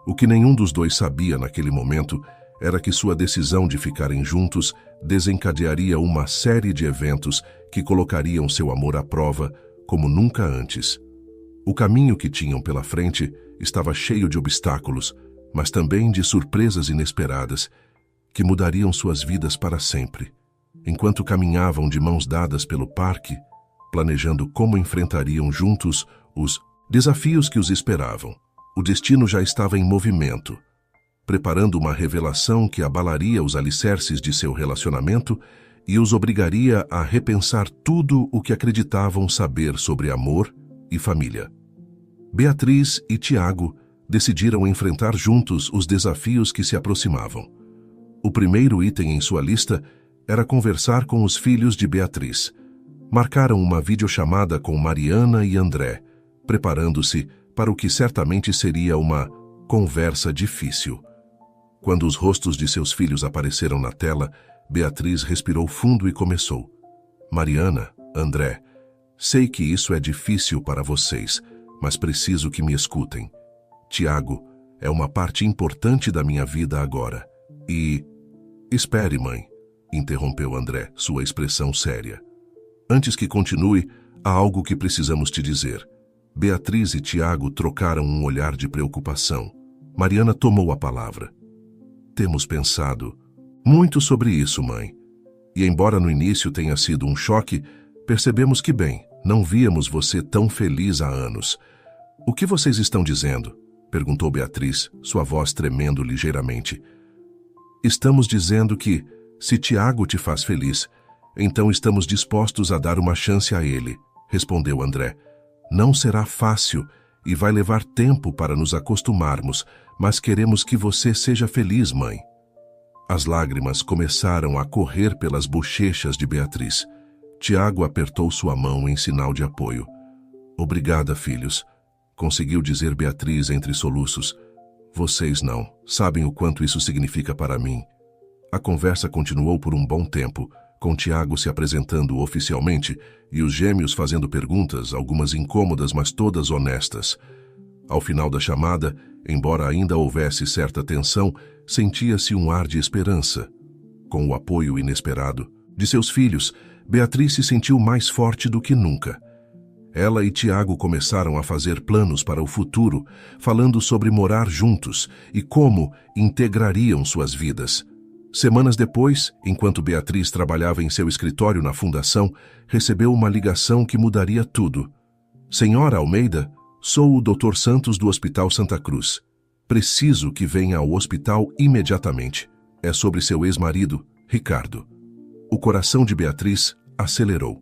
O que nenhum dos dois sabia naquele momento era que sua decisão de ficarem juntos desencadearia uma série de eventos que colocariam seu amor à prova como nunca antes. O caminho que tinham pela frente estava cheio de obstáculos, mas também de surpresas inesperadas, que mudariam suas vidas para sempre. Enquanto caminhavam de mãos dadas pelo parque, planejando como enfrentariam juntos os desafios que os esperavam, o destino já estava em movimento, preparando uma revelação que abalaria os alicerces de seu relacionamento e os obrigaria a repensar tudo o que acreditavam saber sobre amor e família. Beatriz e Tiago decidiram enfrentar juntos os desafios que se aproximavam. O primeiro item em sua lista era conversar com os filhos de Beatriz. Marcaram uma videochamada com Mariana e André, preparando-se para o que certamente seria uma conversa difícil. Quando os rostos de seus filhos apareceram na tela, Beatriz respirou fundo e começou. Mariana, André, sei que isso é difícil para vocês, mas preciso que me escutem. Tiago é uma parte importante da minha vida agora. E... Espere, mãe, interrompeu André, sua expressão séria. Antes que continue, há algo que precisamos te dizer. Beatriz e Tiago trocaram um olhar de preocupação. Mariana tomou a palavra. Temos pensado muito sobre isso, mãe. E embora no início tenha sido um choque, percebemos que, bem, não víamos você tão feliz há anos. O que vocês estão dizendo? Perguntou Beatriz, sua voz tremendo ligeiramente. Estamos dizendo que, se Tiago te faz feliz, então estamos dispostos a dar uma chance a ele, respondeu André. Não será fácil e vai levar tempo para nos acostumarmos, mas queremos que você seja feliz, mãe. As lágrimas começaram a correr pelas bochechas de Beatriz. Tiago apertou sua mão em sinal de apoio. Obrigada, filhos, conseguiu dizer Beatriz entre soluços. Vocês não sabem o quanto isso significa para mim. A conversa continuou por um bom tempo, com Tiago se apresentando oficialmente e os gêmeos fazendo perguntas, algumas incômodas, mas todas honestas. Ao final da chamada, embora ainda houvesse certa tensão, sentia-se um ar de esperança. Com o apoio inesperado de seus filhos, Beatriz se sentiu mais forte do que nunca. Ela e Tiago começaram a fazer planos para o futuro, falando sobre morar juntos e como integrariam suas vidas. Semanas depois, enquanto Beatriz trabalhava em seu escritório na fundação, recebeu uma ligação que mudaria tudo. Senhora Almeida, sou o Dr. Santos do Hospital Santa Cruz. Preciso que venha ao hospital imediatamente. É sobre seu ex-marido, Ricardo. O coração de Beatriz acelerou.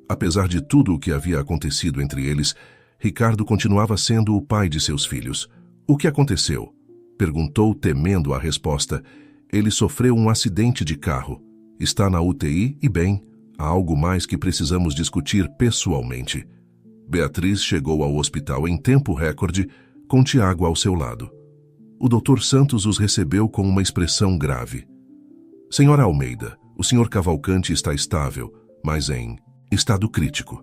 Apesar de tudo o que havia acontecido entre eles, Ricardo continuava sendo o pai de seus filhos. O que aconteceu? Perguntou, temendo a resposta. Ele sofreu um acidente de carro. Está na UTI e, bem, há algo mais que precisamos discutir pessoalmente. Beatriz chegou ao hospital em tempo recorde, com Tiago ao seu lado. O Dr. Santos os recebeu com uma expressão grave. Senhora Almeida, o Sr. Cavalcante está estável, mas em estado crítico.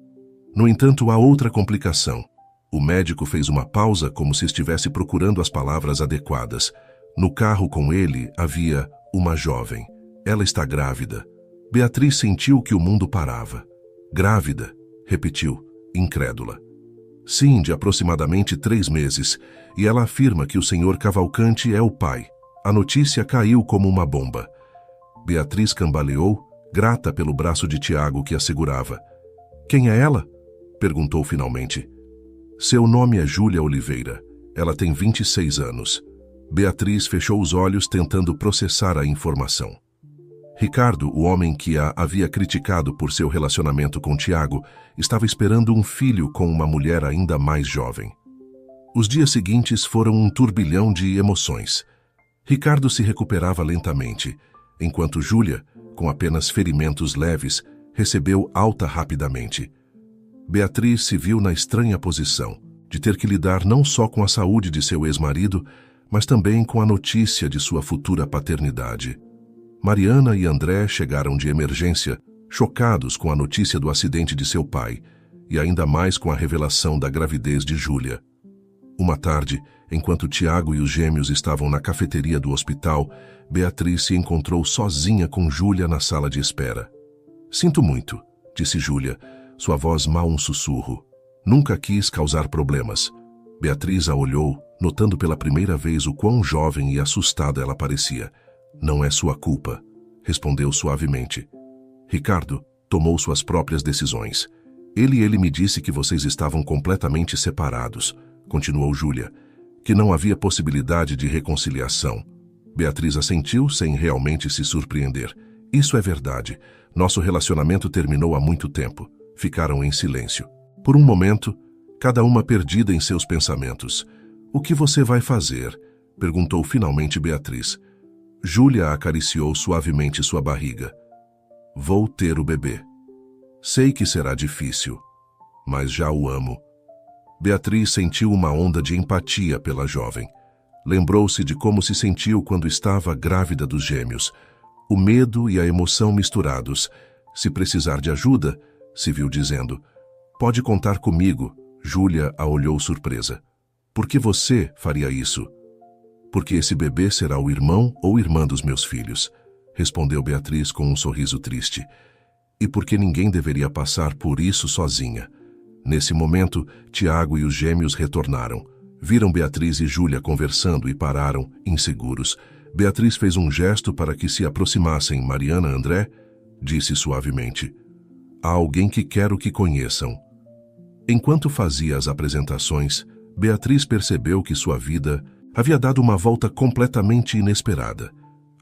No entanto, há outra complicação. O médico fez uma pausa como se estivesse procurando as palavras adequadas. No carro com ele havia uma jovem. Ela está grávida. Beatriz sentiu que o mundo parava. Grávida, repetiu, incrédula. Sim, de aproximadamente 3 meses, e ela afirma que o Sr. Cavalcante é o pai. A notícia caiu como uma bomba. Beatriz cambaleou, grata pelo braço de Tiago que a segurava. Quem é ela? Perguntou finalmente. Seu nome é Júlia Oliveira. Ela tem 26 anos. Beatriz fechou os olhos tentando processar a informação. Ricardo, o homem que a havia criticado por seu relacionamento com Tiago, estava esperando um filho com uma mulher ainda mais jovem. Os dias seguintes foram um turbilhão de emoções. Ricardo se recuperava lentamente, enquanto Júlia, com apenas ferimentos leves, recebeu alta rapidamente. Beatriz se viu na estranha posição de ter que lidar não só com a saúde de seu ex-marido, mas também com a notícia de sua futura paternidade. Mariana e André chegaram de emergência, chocados com a notícia do acidente de seu pai, e ainda mais com a revelação da gravidez de Júlia. Uma tarde, enquanto Tiago e os gêmeos estavam na cafeteria do hospital, Beatriz se encontrou sozinha com Júlia na sala de espera. "Sinto muito", disse Júlia, sua voz mal um sussurro. "Nunca quis causar problemas." Beatriz a olhou, notando pela primeira vez o quão jovem e assustada ela parecia. "Não é sua culpa", respondeu suavemente. "Ricardo tomou suas próprias decisões. Ele me disse que vocês estavam completamente separados", continuou Júlia, "que não havia possibilidade de reconciliação." Beatriz assentiu sem realmente se surpreender. "Isso é verdade. Nosso relacionamento terminou há muito tempo." Ficaram em silêncio. Por um momento, cada uma perdida em seus pensamentos. "O que você vai fazer?" perguntou finalmente Beatriz. Júlia acariciou suavemente sua barriga. "Vou ter o bebê. Sei que será difícil, mas já o amo." Beatriz sentiu uma onda de empatia pela jovem. Lembrou-se de como se sentiu quando estava grávida dos gêmeos. O medo e a emoção misturados. "Se precisar de ajuda", se viu dizendo. "Pode contar comigo." Júlia a olhou surpresa. "Por que você faria isso?" "Porque esse bebê será o irmão ou irmã dos meus filhos", respondeu Beatriz com um sorriso triste. "E porque ninguém deveria passar por isso sozinha." Nesse momento, Tiago e os gêmeos retornaram. Viram Beatriz e Júlia conversando e pararam, inseguros. Beatriz fez um gesto para que se aproximassem. "Mariana, André", disse suavemente. "Há alguém que quero que conheçam." Enquanto fazia as apresentações, Beatriz percebeu que sua vida havia dado uma volta completamente inesperada.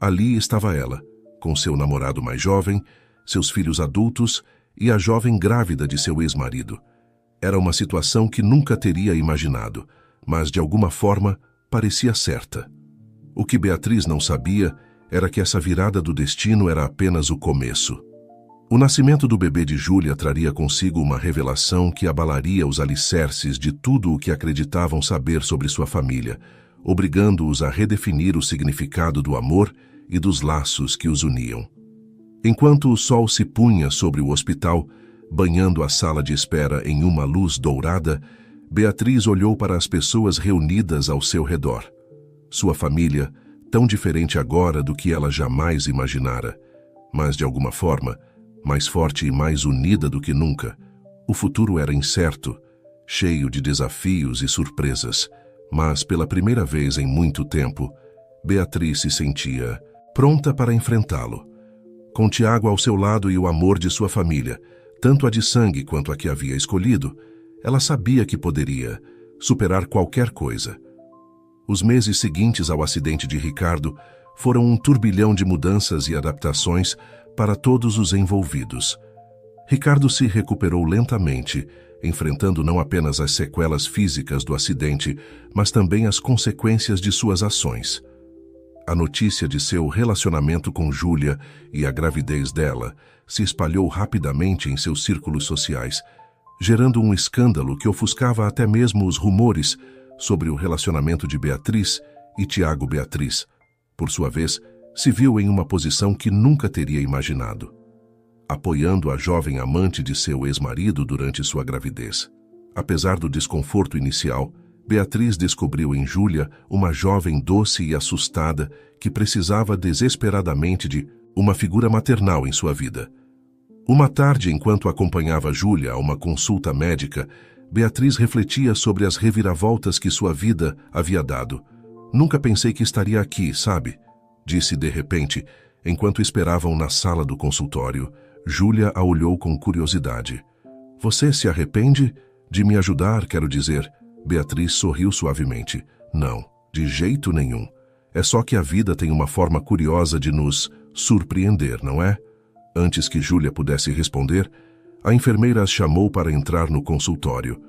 Ali estava ela, com seu namorado mais jovem, seus filhos adultos e a jovem grávida de seu ex-marido. Era uma situação que nunca teria imaginado, mas de alguma forma parecia certa. O que Beatriz não sabia era que essa virada do destino era apenas o começo. O nascimento do bebê de Júlia traria consigo uma revelação que abalaria os alicerces de tudo o que acreditavam saber sobre sua família, obrigando-os a redefinir o significado do amor e dos laços que os uniam. Enquanto o sol se punha sobre o hospital, banhando a sala de espera em uma luz dourada, Beatriz olhou para as pessoas reunidas ao seu redor. Sua família, tão diferente agora do que ela jamais imaginara, mas de alguma forma, mais forte e mais unida do que nunca. O futuro era incerto, cheio de desafios e surpresas, mas pela primeira vez em muito tempo, Beatriz se sentia pronta para enfrentá-lo. Com Tiago ao seu lado e o amor de sua família, tanto a de sangue quanto a que havia escolhido, ela sabia que poderia superar qualquer coisa. Os meses seguintes ao acidente de Ricardo foram um turbilhão de mudanças e adaptações para todos os envolvidos. Ricardo se recuperou lentamente, enfrentando não apenas as sequelas físicas do acidente, mas também as consequências de suas ações. A notícia de seu relacionamento com Júlia e a gravidez dela se espalhou rapidamente em seus círculos sociais, gerando um escândalo que ofuscava até mesmo os rumores sobre o relacionamento de Beatriz e Tiago. Beatriz, por sua vez, se viu em uma posição que nunca teria imaginado, apoiando a jovem amante de seu ex-marido durante sua gravidez. Apesar do desconforto inicial, Beatriz descobriu em Júlia uma jovem doce e assustada que precisava desesperadamente de uma figura maternal em sua vida. Uma tarde, enquanto acompanhava Júlia a uma consulta médica, Beatriz refletia sobre as reviravoltas que sua vida havia dado. "Nunca pensei que estaria aqui, sabe?", disse de repente, enquanto esperavam na sala do consultório. Júlia a olhou com curiosidade. "Você se arrepende de me ajudar, quero dizer?" Beatriz sorriu suavemente. "Não, de jeito nenhum. É só que a vida tem uma forma curiosa de nos surpreender, não é?" Antes que Júlia pudesse responder, a enfermeira as chamou para entrar no consultório.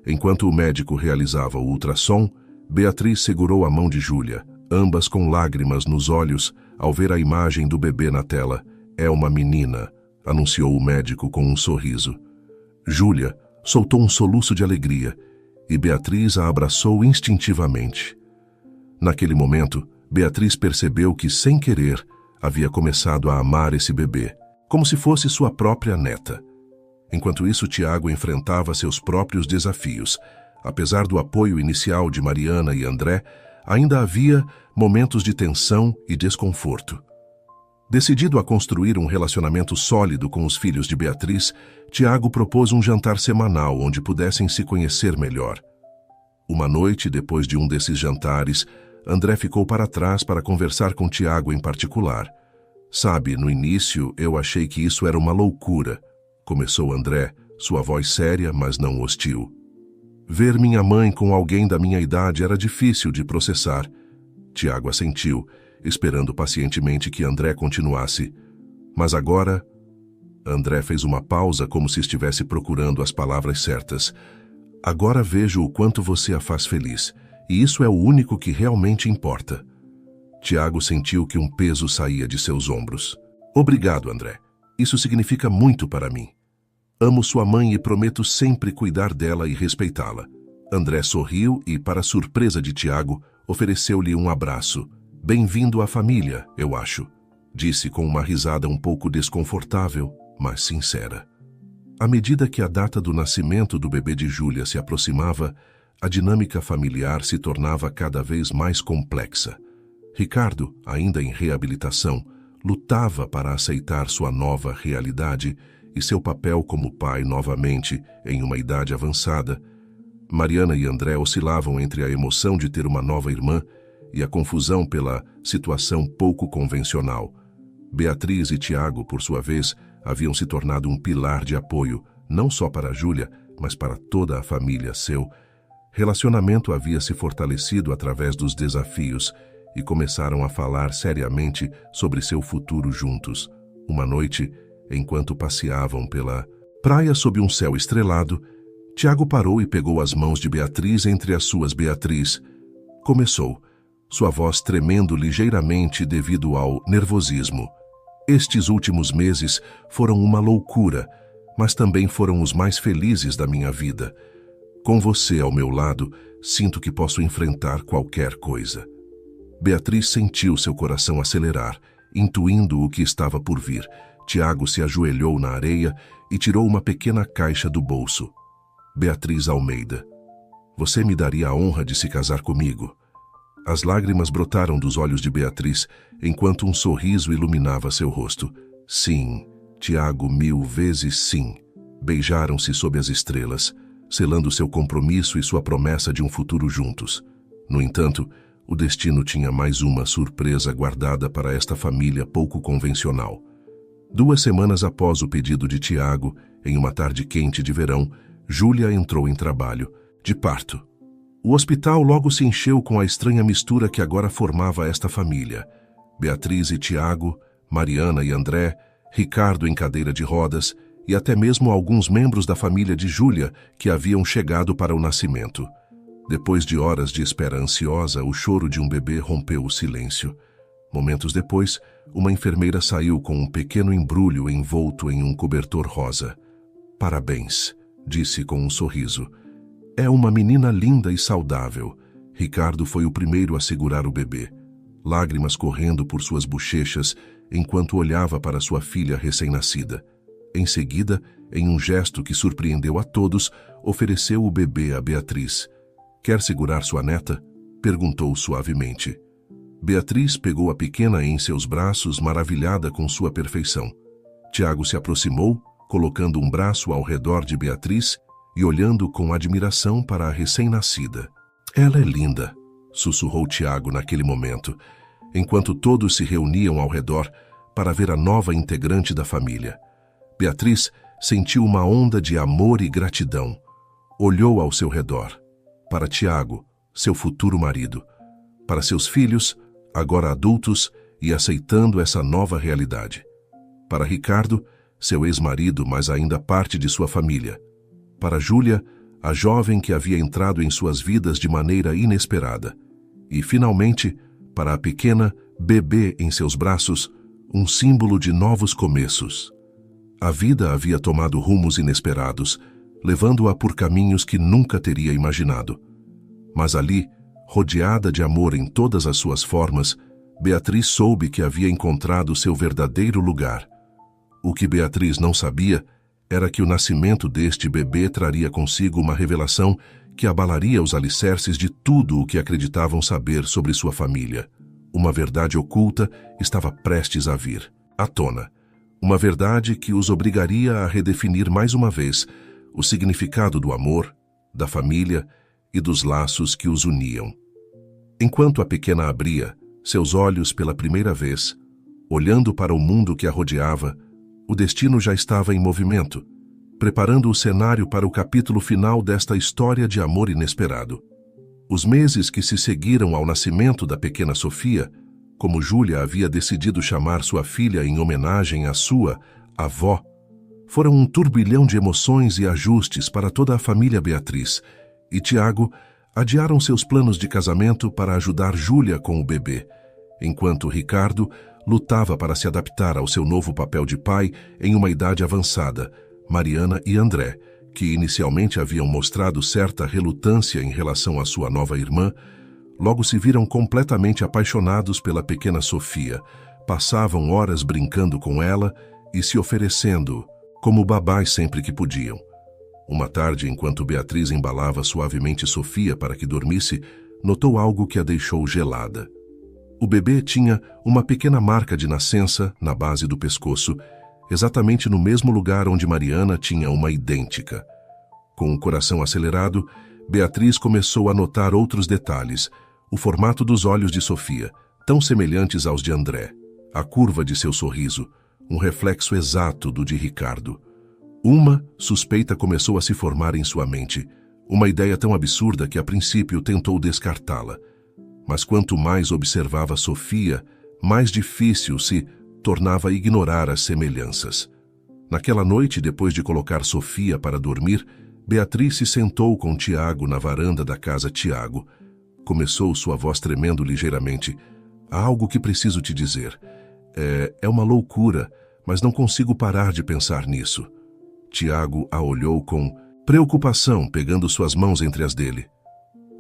Enquanto o médico realizava o ultrassom, Beatriz segurou a mão de Júlia, ambas com lágrimas nos olhos, ao ver a imagem do bebê na tela. É uma menina, anunciou o médico com um sorriso. Júlia soltou um soluço de alegria e Beatriz a abraçou instintivamente. Naquele momento, Beatriz percebeu que, sem querer, havia começado a amar esse bebê, como se fosse sua própria neta. Enquanto isso, Tiago enfrentava seus próprios desafios. Apesar do apoio inicial de Mariana e André, ainda havia momentos de tensão e desconforto. Decidido a construir um relacionamento sólido com os filhos de Beatriz, Tiago propôs um jantar semanal onde pudessem se conhecer melhor. Uma noite, depois de um desses jantares, André ficou para trás para conversar com Tiago em particular. Sabe, no início eu achei que isso era uma loucura, começou André, sua voz séria, mas não hostil. Ver minha mãe com alguém da minha idade era difícil de processar. Tiago assentiu, esperando pacientemente que André continuasse. Mas agora... André fez uma pausa como se estivesse procurando as palavras certas. Agora vejo o quanto você a faz feliz, e isso é o único que realmente importa. Tiago sentiu que um peso saía de seus ombros. Obrigado, André. Isso significa muito para mim. Amo sua mãe e prometo sempre cuidar dela e respeitá-la. André sorriu e, para surpresa de Tiago, ofereceu-lhe um abraço. Bem-vindo à família, eu acho, disse com uma risada um pouco desconfortável, mas sincera. À medida que a data do nascimento do bebê de Júlia se aproximava, a dinâmica familiar se tornava cada vez mais complexa. Ricardo, ainda em reabilitação, lutava para aceitar sua nova realidade e seu papel como pai novamente em uma idade avançada. Mariana e André oscilavam entre a emoção de ter uma nova irmã e a confusão pela situação pouco convencional. Beatriz e Tiago, por sua vez, haviam se tornado um pilar de apoio, não só para Júlia, mas para toda a família. Seu relacionamento havia se fortalecido através dos desafios e começaram a falar seriamente sobre seu futuro juntos. Uma noite, enquanto passeavam pela praia sob um céu estrelado, Tiago parou e pegou as mãos de Beatriz entre as suas. Beatriz começou, sua voz tremendo ligeiramente devido ao nervosismo. Estes últimos meses foram uma loucura, mas também foram os mais felizes da minha vida. Com você ao meu lado, sinto que posso enfrentar qualquer coisa. Beatriz sentiu seu coração acelerar, intuindo o que estava por vir. Tiago se ajoelhou na areia e tirou uma pequena caixa do bolso. Beatriz Almeida, você me daria a honra de se casar comigo? As lágrimas brotaram dos olhos de Beatriz, enquanto um sorriso iluminava seu rosto. Sim, Tiago, 1000 vezes sim. Beijaram-se sob as estrelas, selando seu compromisso e sua promessa de um futuro juntos. No entanto, o destino tinha mais uma surpresa guardada para esta família pouco convencional. 2 semanas após o pedido de Tiago, em uma tarde quente de verão, Júlia entrou em trabalho, de parto. O hospital logo se encheu com a estranha mistura que agora formava esta família. Beatriz e Tiago, Mariana e André, Ricardo em cadeira de rodas e até mesmo alguns membros da família de Júlia que haviam chegado para o nascimento. Depois de horas de espera ansiosa, o choro de um bebê rompeu o silêncio. Momentos depois, uma enfermeira saiu com um pequeno embrulho envolto em um cobertor rosa. Parabéns, disse com um sorriso. É uma menina linda e saudável. Ricardo foi o primeiro a segurar o bebê, lágrimas correndo por suas bochechas enquanto olhava para sua filha recém-nascida. Em seguida, em um gesto que surpreendeu a todos, ofereceu o bebê a Beatriz. Quer segurar sua neta? Perguntou suavemente. Beatriz pegou a pequena em seus braços, maravilhada com sua perfeição. Tiago se aproximou, colocando um braço ao redor de Beatriz e olhando com admiração para a recém-nascida. Ela é linda, sussurrou Tiago naquele momento, enquanto todos se reuniam ao redor para ver a nova integrante da família. Beatriz sentiu uma onda de amor e gratidão. Olhou ao seu redor, para Tiago, seu futuro marido, para seus filhos, agora adultos e aceitando essa nova realidade. Para Ricardo, seu ex-marido, mas ainda parte de sua família. Para Júlia, a jovem que havia entrado em suas vidas de maneira inesperada. E, finalmente, para a pequena, bebê em seus braços, um símbolo de novos começos. A vida havia tomado rumos inesperados, levando-a por caminhos que nunca teria imaginado. Mas ali, rodeada de amor em todas as suas formas, Beatriz soube que havia encontrado seu verdadeiro lugar. O que Beatriz não sabia era que o nascimento deste bebê traria consigo uma revelação que abalaria os alicerces de tudo o que acreditavam saber sobre sua família. Uma verdade oculta estava prestes a vir à tona. Uma verdade que os obrigaria a redefinir mais uma vez o significado do amor, da família e dos laços que os uniam. Enquanto a pequena abria seus olhos pela primeira vez, olhando para o mundo que a rodeava, o destino já estava em movimento, preparando o cenário para o capítulo final desta história de amor inesperado. Os meses que se seguiram ao nascimento da pequena Sofia, como Júlia havia decidido chamar sua filha em homenagem à sua avó, foram um turbilhão de emoções e ajustes para toda a família Beatriz, e Tiago adiaram seus planos de casamento para ajudar Júlia com o bebê, enquanto Ricardo lutava para se adaptar ao seu novo papel de pai em uma idade avançada. Mariana e André, que inicialmente haviam mostrado certa relutância em relação à sua nova irmã, logo se viram completamente apaixonados pela pequena Sofia, passavam horas brincando com ela e se oferecendo como babás sempre que podiam. Uma tarde, enquanto Beatriz embalava suavemente Sofia para que dormisse, notou algo que a deixou gelada. O bebê tinha uma pequena marca de nascença na base do pescoço, exatamente no mesmo lugar onde Mariana tinha uma idêntica. Com o coração acelerado, Beatriz começou a notar outros detalhes: o formato dos olhos de Sofia, tão semelhantes aos de André, a curva de seu sorriso, um reflexo exato do de Ricardo. Uma suspeita começou a se formar em sua mente, uma ideia tão absurda que a princípio tentou descartá-la. Mas quanto mais observava Sofia, mais difícil se tornava ignorar as semelhanças. Naquela noite, depois de colocar Sofia para dormir, Beatriz se sentou com Tiago na varanda da casa Tiago. Começou sua voz tremendo ligeiramente. Há algo que preciso te dizer. É uma loucura, mas não consigo parar de pensar nisso. Tiago a olhou com preocupação, pegando suas mãos entre as dele.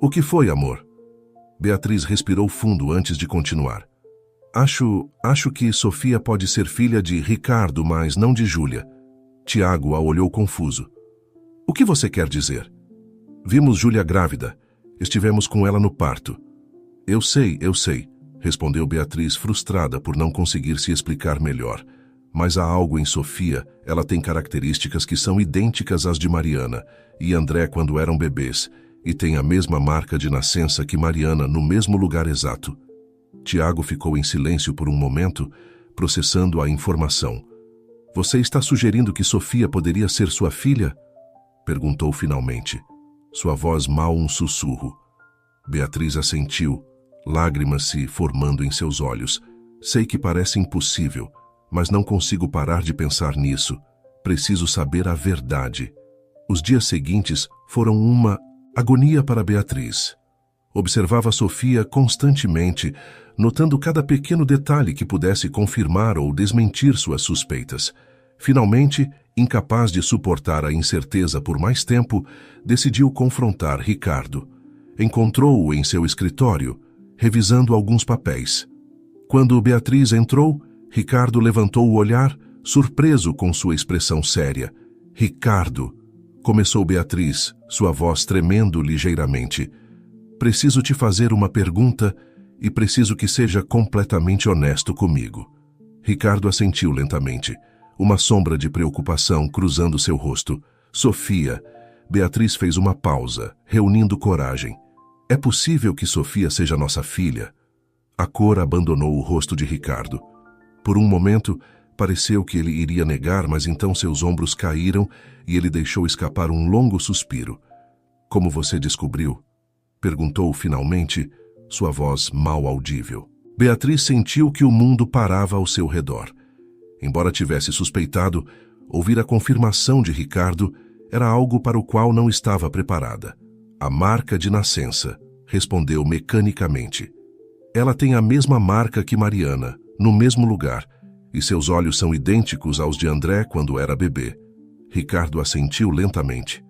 O que foi, amor? Beatriz respirou fundo antes de continuar. Acho que Sofia pode ser filha de Ricardo, mas não de Júlia. Tiago a olhou confuso. O que você quer dizer? Vimos Júlia grávida. Estivemos com ela no parto. Eu sei, respondeu Beatriz, frustrada por não conseguir se explicar melhor. Mas há algo em Sofia, ela tem características que são idênticas às de Mariana e André quando eram bebês, e tem a mesma marca de nascença que Mariana no mesmo lugar exato. Tiago ficou em silêncio por um momento, processando a informação. Você está sugerindo que Sofia poderia ser sua filha? Perguntou finalmente. Sua voz mal um sussurro. Beatriz assentiu, lágrimas se formando em seus olhos. Sei que parece impossível, mas não consigo parar de pensar nisso. Preciso saber a verdade. Os dias seguintes foram uma agonia para Beatriz. Observava Sofia constantemente, notando cada pequeno detalhe que pudesse confirmar ou desmentir suas suspeitas. Finalmente, incapaz de suportar a incerteza por mais tempo, decidiu confrontar Ricardo. Encontrou-o em seu escritório, revisando alguns papéis. Quando Beatriz entrou, Ricardo levantou o olhar, surpreso com sua expressão séria. Ricardo, começou Beatriz, sua voz tremendo ligeiramente. Preciso te fazer uma pergunta e preciso que seja completamente honesto comigo. Ricardo assentiu lentamente, uma sombra de preocupação cruzando seu rosto. Sofia. Beatriz fez uma pausa, reunindo coragem. É possível que Sofia seja nossa filha? A cor abandonou o rosto de Ricardo. Por um momento, pareceu que ele iria negar, mas então seus ombros caíram e ele deixou escapar um longo suspiro. Como você descobriu? Perguntou finalmente, sua voz mal audível. Beatriz sentiu que o mundo parava ao seu redor. Embora tivesse suspeitado, ouvir a confirmação de Ricardo era algo para o qual não estava preparada. A marca de nascença, respondeu mecanicamente. Ela tem a mesma marca que Mariana, no mesmo lugar, e seus olhos são idênticos aos de André quando era bebê. Ricardo assentiu lentamente.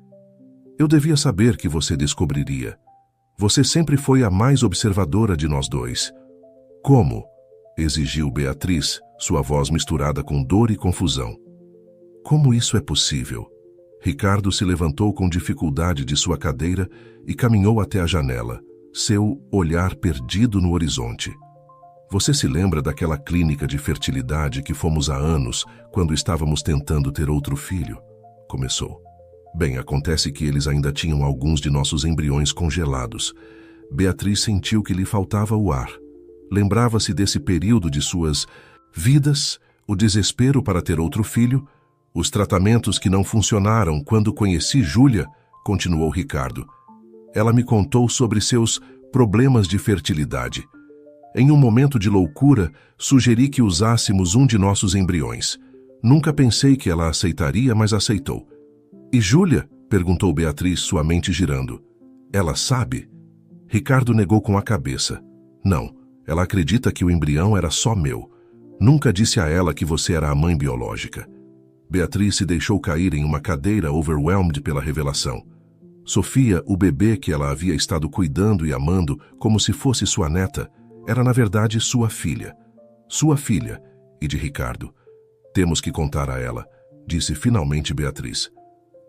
Eu devia saber que você descobriria. Você sempre foi a mais observadora de nós dois. Como? Exigiu Beatriz, sua voz misturada com dor e confusão. Como isso é possível? Ricardo se levantou com dificuldade de sua cadeira e caminhou até a janela, seu olhar perdido no horizonte. Você se lembra daquela clínica de fertilidade que fomos há anos, quando estávamos tentando ter outro filho? Começou. Bem, acontece que eles ainda tinham alguns de nossos embriões congelados. Beatriz sentiu que lhe faltava o ar. Lembrava-se desse período de suas vidas, o desespero para ter outro filho, os tratamentos que não funcionaram quando conheci Júlia, continuou Ricardo. Ela me contou sobre seus problemas de fertilidade. Em um momento de loucura, sugeri que usássemos um de nossos embriões. Nunca pensei que ela aceitaria, mas aceitou. E Júlia? Perguntou Beatriz, sua mente girando. Ela sabe? Ricardo negou com a cabeça. Não, ela acredita que o embrião era só meu. Nunca disse a ela que você era a mãe biológica. Beatriz se deixou cair em uma cadeira, overwhelmed pela revelação. Sofia, o bebê que ela havia estado cuidando e amando como se fosse sua neta, era na verdade sua filha. Sua filha, e de Ricardo. Temos que contar a ela, disse finalmente Beatriz.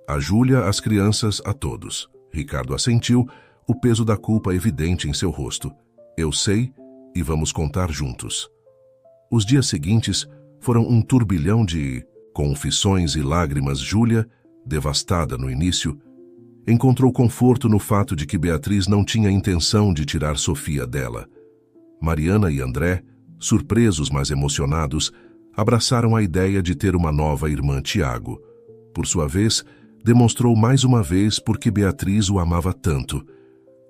A Júlia, as crianças, a todos. Ricardo assentiu, o peso da culpa evidente em seu rosto. Eu sei, e vamos contar juntos. Os dias seguintes foram um turbilhão de confissões e lágrimas. Júlia, devastada no início, encontrou conforto no fato de que Beatriz não tinha intenção de tirar Sofia dela. Mariana e André, surpresos mas emocionados, abraçaram a ideia de ter uma nova irmã. Tiago, por sua vez, demonstrou mais uma vez por que Beatriz o amava tanto.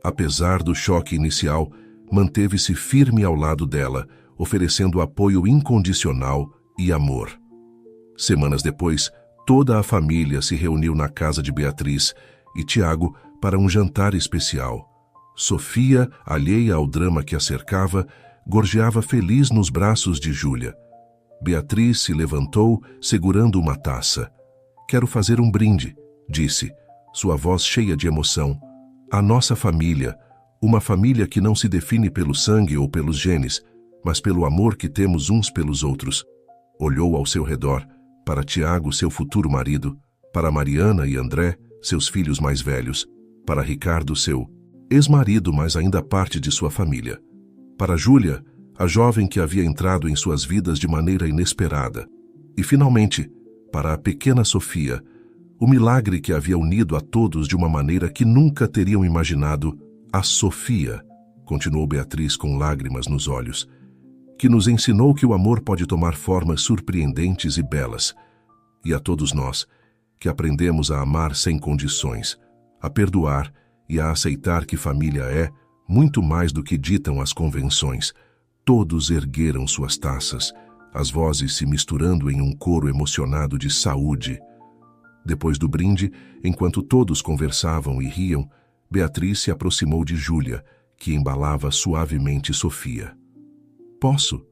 Apesar do choque inicial, manteve-se firme ao lado dela, oferecendo apoio incondicional e amor. Semanas depois, toda a família se reuniu na casa de Beatriz e Tiago para um jantar especial. Sofia, alheia ao drama que a cercava, gorjeava feliz nos braços de Júlia. Beatriz se levantou, segurando uma taça. Quero fazer um brinde, disse, sua voz cheia de emoção. A nossa família, uma família que não se define pelo sangue ou pelos genes, mas pelo amor que temos uns pelos outros. Olhou ao seu redor, para Tiago, seu futuro marido, para Mariana e André, seus filhos mais velhos, para Ricardo, seu ex-marido, mas ainda parte de sua família, para Júlia, a jovem que havia entrado em suas vidas de maneira inesperada, e, finalmente, para a pequena Sofia, o milagre que havia unido a todos de uma maneira que nunca teriam imaginado. A Sofia, continuou Beatriz com lágrimas nos olhos, que nos ensinou que o amor pode tomar formas surpreendentes e belas, e a todos nós, que aprendemos a amar sem condições, a perdoar e a aceitar que família é muito mais do que ditam as convenções. Todos ergueram suas taças, as vozes se misturando em um coro emocionado de saúde. Depois do brinde, enquanto todos conversavam e riam, Beatriz se aproximou de Júlia, que embalava suavemente Sofia. Posso?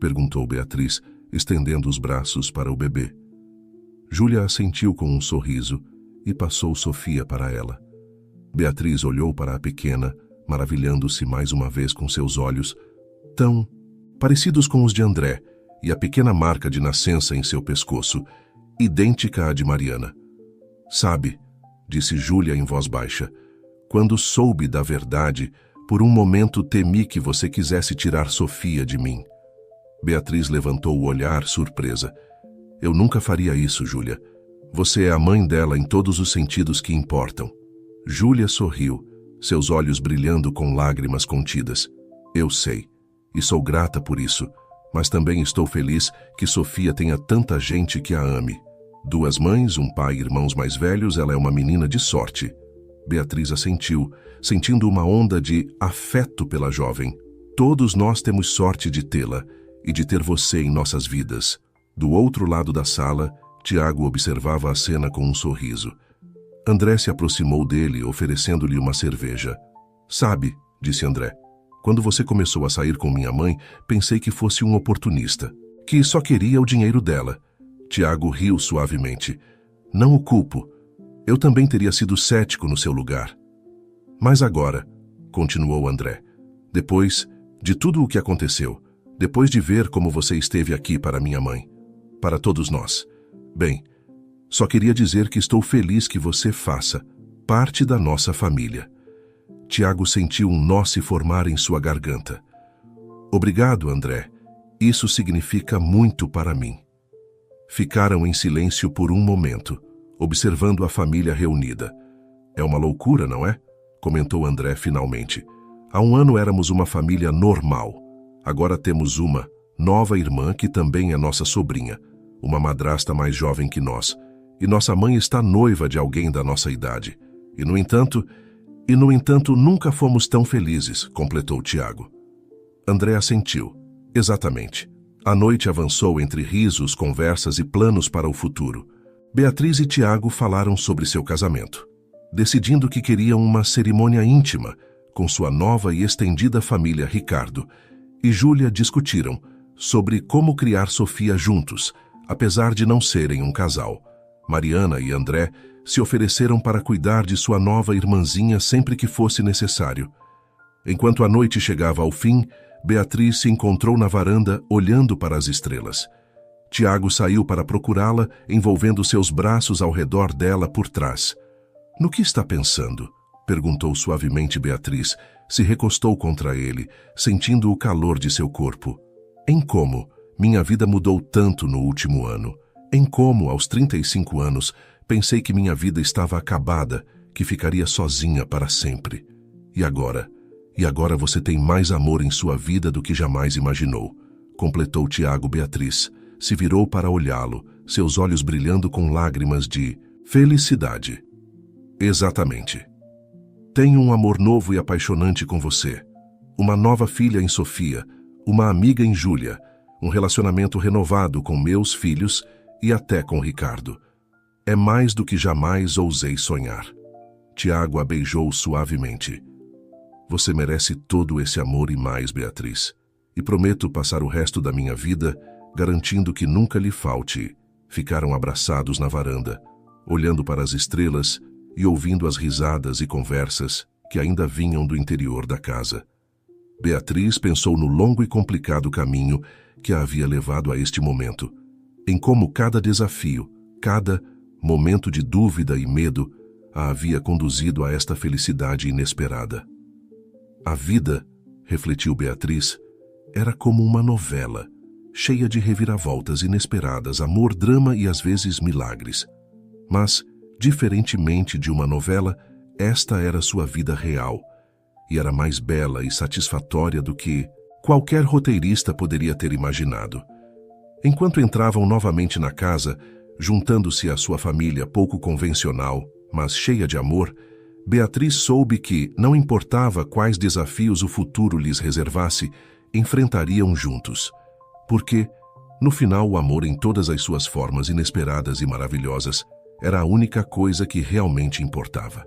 Perguntou Beatriz, estendendo os braços para o bebê. Júlia assentiu com um sorriso e passou Sofia para ela. Beatriz olhou para a pequena, maravilhando-se mais uma vez com seus olhos, tão parecidos com os de André, e a pequena marca de nascença em seu pescoço, idêntica à de Mariana. Sabe, disse Júlia em voz baixa, quando soube da verdade, por um momento temi que você quisesse tirar Sofia de mim. Beatriz levantou o olhar, surpresa. Eu nunca faria isso, Júlia. Você é a mãe dela em todos os sentidos que importam. Júlia sorriu, seus olhos brilhando com lágrimas contidas. Eu sei, e sou grata por isso, mas também estou feliz que Sofia tenha tanta gente que a ame. 2 mães, um pai e irmãos mais velhos, ela é uma menina de sorte. Beatriz assentiu, sentindo uma onda de afeto pela jovem. Todos nós temos sorte de tê-la e de ter você em nossas vidas. Do outro lado da sala, Tiago observava a cena com um sorriso. André se aproximou dele, oferecendo-lhe uma cerveja. Sabe, disse André, quando você começou a sair com minha mãe, pensei que fosse um oportunista, que só queria o dinheiro dela. Tiago riu suavemente. Não o culpo. Eu também teria sido cético no seu lugar. Mas agora, continuou André, depois de tudo o que aconteceu, depois de ver como você esteve aqui para minha mãe, para todos nós, bem, só queria dizer que estou feliz que você faça parte da nossa família. Tiago sentiu um nó se formar em sua garganta. Obrigado, André. Isso significa muito para mim. Ficaram em silêncio por um momento, observando a família reunida. É uma loucura, não é? Comentou André finalmente. Há um ano éramos uma família normal. Agora temos uma nova irmã que também é nossa sobrinha, uma madrasta mais jovem que nós. E nossa mãe está noiva de alguém da nossa idade. E no entanto, nunca fomos tão felizes, completou Tiago. André assentiu. Exatamente. A noite avançou entre risos, conversas e planos para o futuro. Beatriz e Tiago falaram sobre seu casamento, decidindo que queriam uma cerimônia íntima com sua nova e estendida família Ricardo, e Júlia discutiram sobre como criar Sofia juntos, apesar de não serem um casal. Mariana e André se ofereceram para cuidar de sua nova irmãzinha sempre que fosse necessário. Enquanto a noite chegava ao fim, Beatriz se encontrou na varanda olhando para as estrelas. Tiago saiu para procurá-la, envolvendo seus braços ao redor dela por trás. No que está pensando? Perguntou suavemente Beatriz. Se recostou contra ele, sentindo o calor de seu corpo. Em como minha vida mudou tanto no último ano. Em como, aos 35 anos, pensei que minha vida estava acabada, que ficaria sozinha para sempre. E agora? E agora você tem mais amor em sua vida do que jamais imaginou, completou Tiago. Beatriz se virou para olhá-lo, seus olhos brilhando com lágrimas de felicidade. Exatamente. Tenho um amor novo e apaixonante com você. Uma nova filha em Sofia, uma amiga em Júlia, um relacionamento renovado com meus filhos e até com Ricardo. É mais do que jamais ousei sonhar. Tiago a beijou suavemente. Você merece todo esse amor e mais, Beatriz. E prometo passar o resto da minha vida garantindo que nunca lhe falte. Ficaram abraçados na varanda, olhando para as estrelas e ouvindo as risadas e conversas que ainda vinham do interior da casa. Beatriz pensou no longo e complicado caminho que a havia levado a este momento, em como cada desafio, cada momento de dúvida e medo a havia conduzido a esta felicidade inesperada. A vida, refletiu Beatriz, era como uma novela, cheia de reviravoltas inesperadas, amor, drama e às vezes milagres. Mas, diferentemente de uma novela, esta era sua vida real, e era mais bela e satisfatória do que qualquer roteirista poderia ter imaginado. Enquanto entravam novamente na casa, juntando-se à sua família pouco convencional, mas cheia de amor, Beatriz soube que, não importava quais desafios o futuro lhes reservasse, enfrentariam juntos. Porque, no final, o amor em todas as suas formas inesperadas e maravilhosas era a única coisa que realmente importava.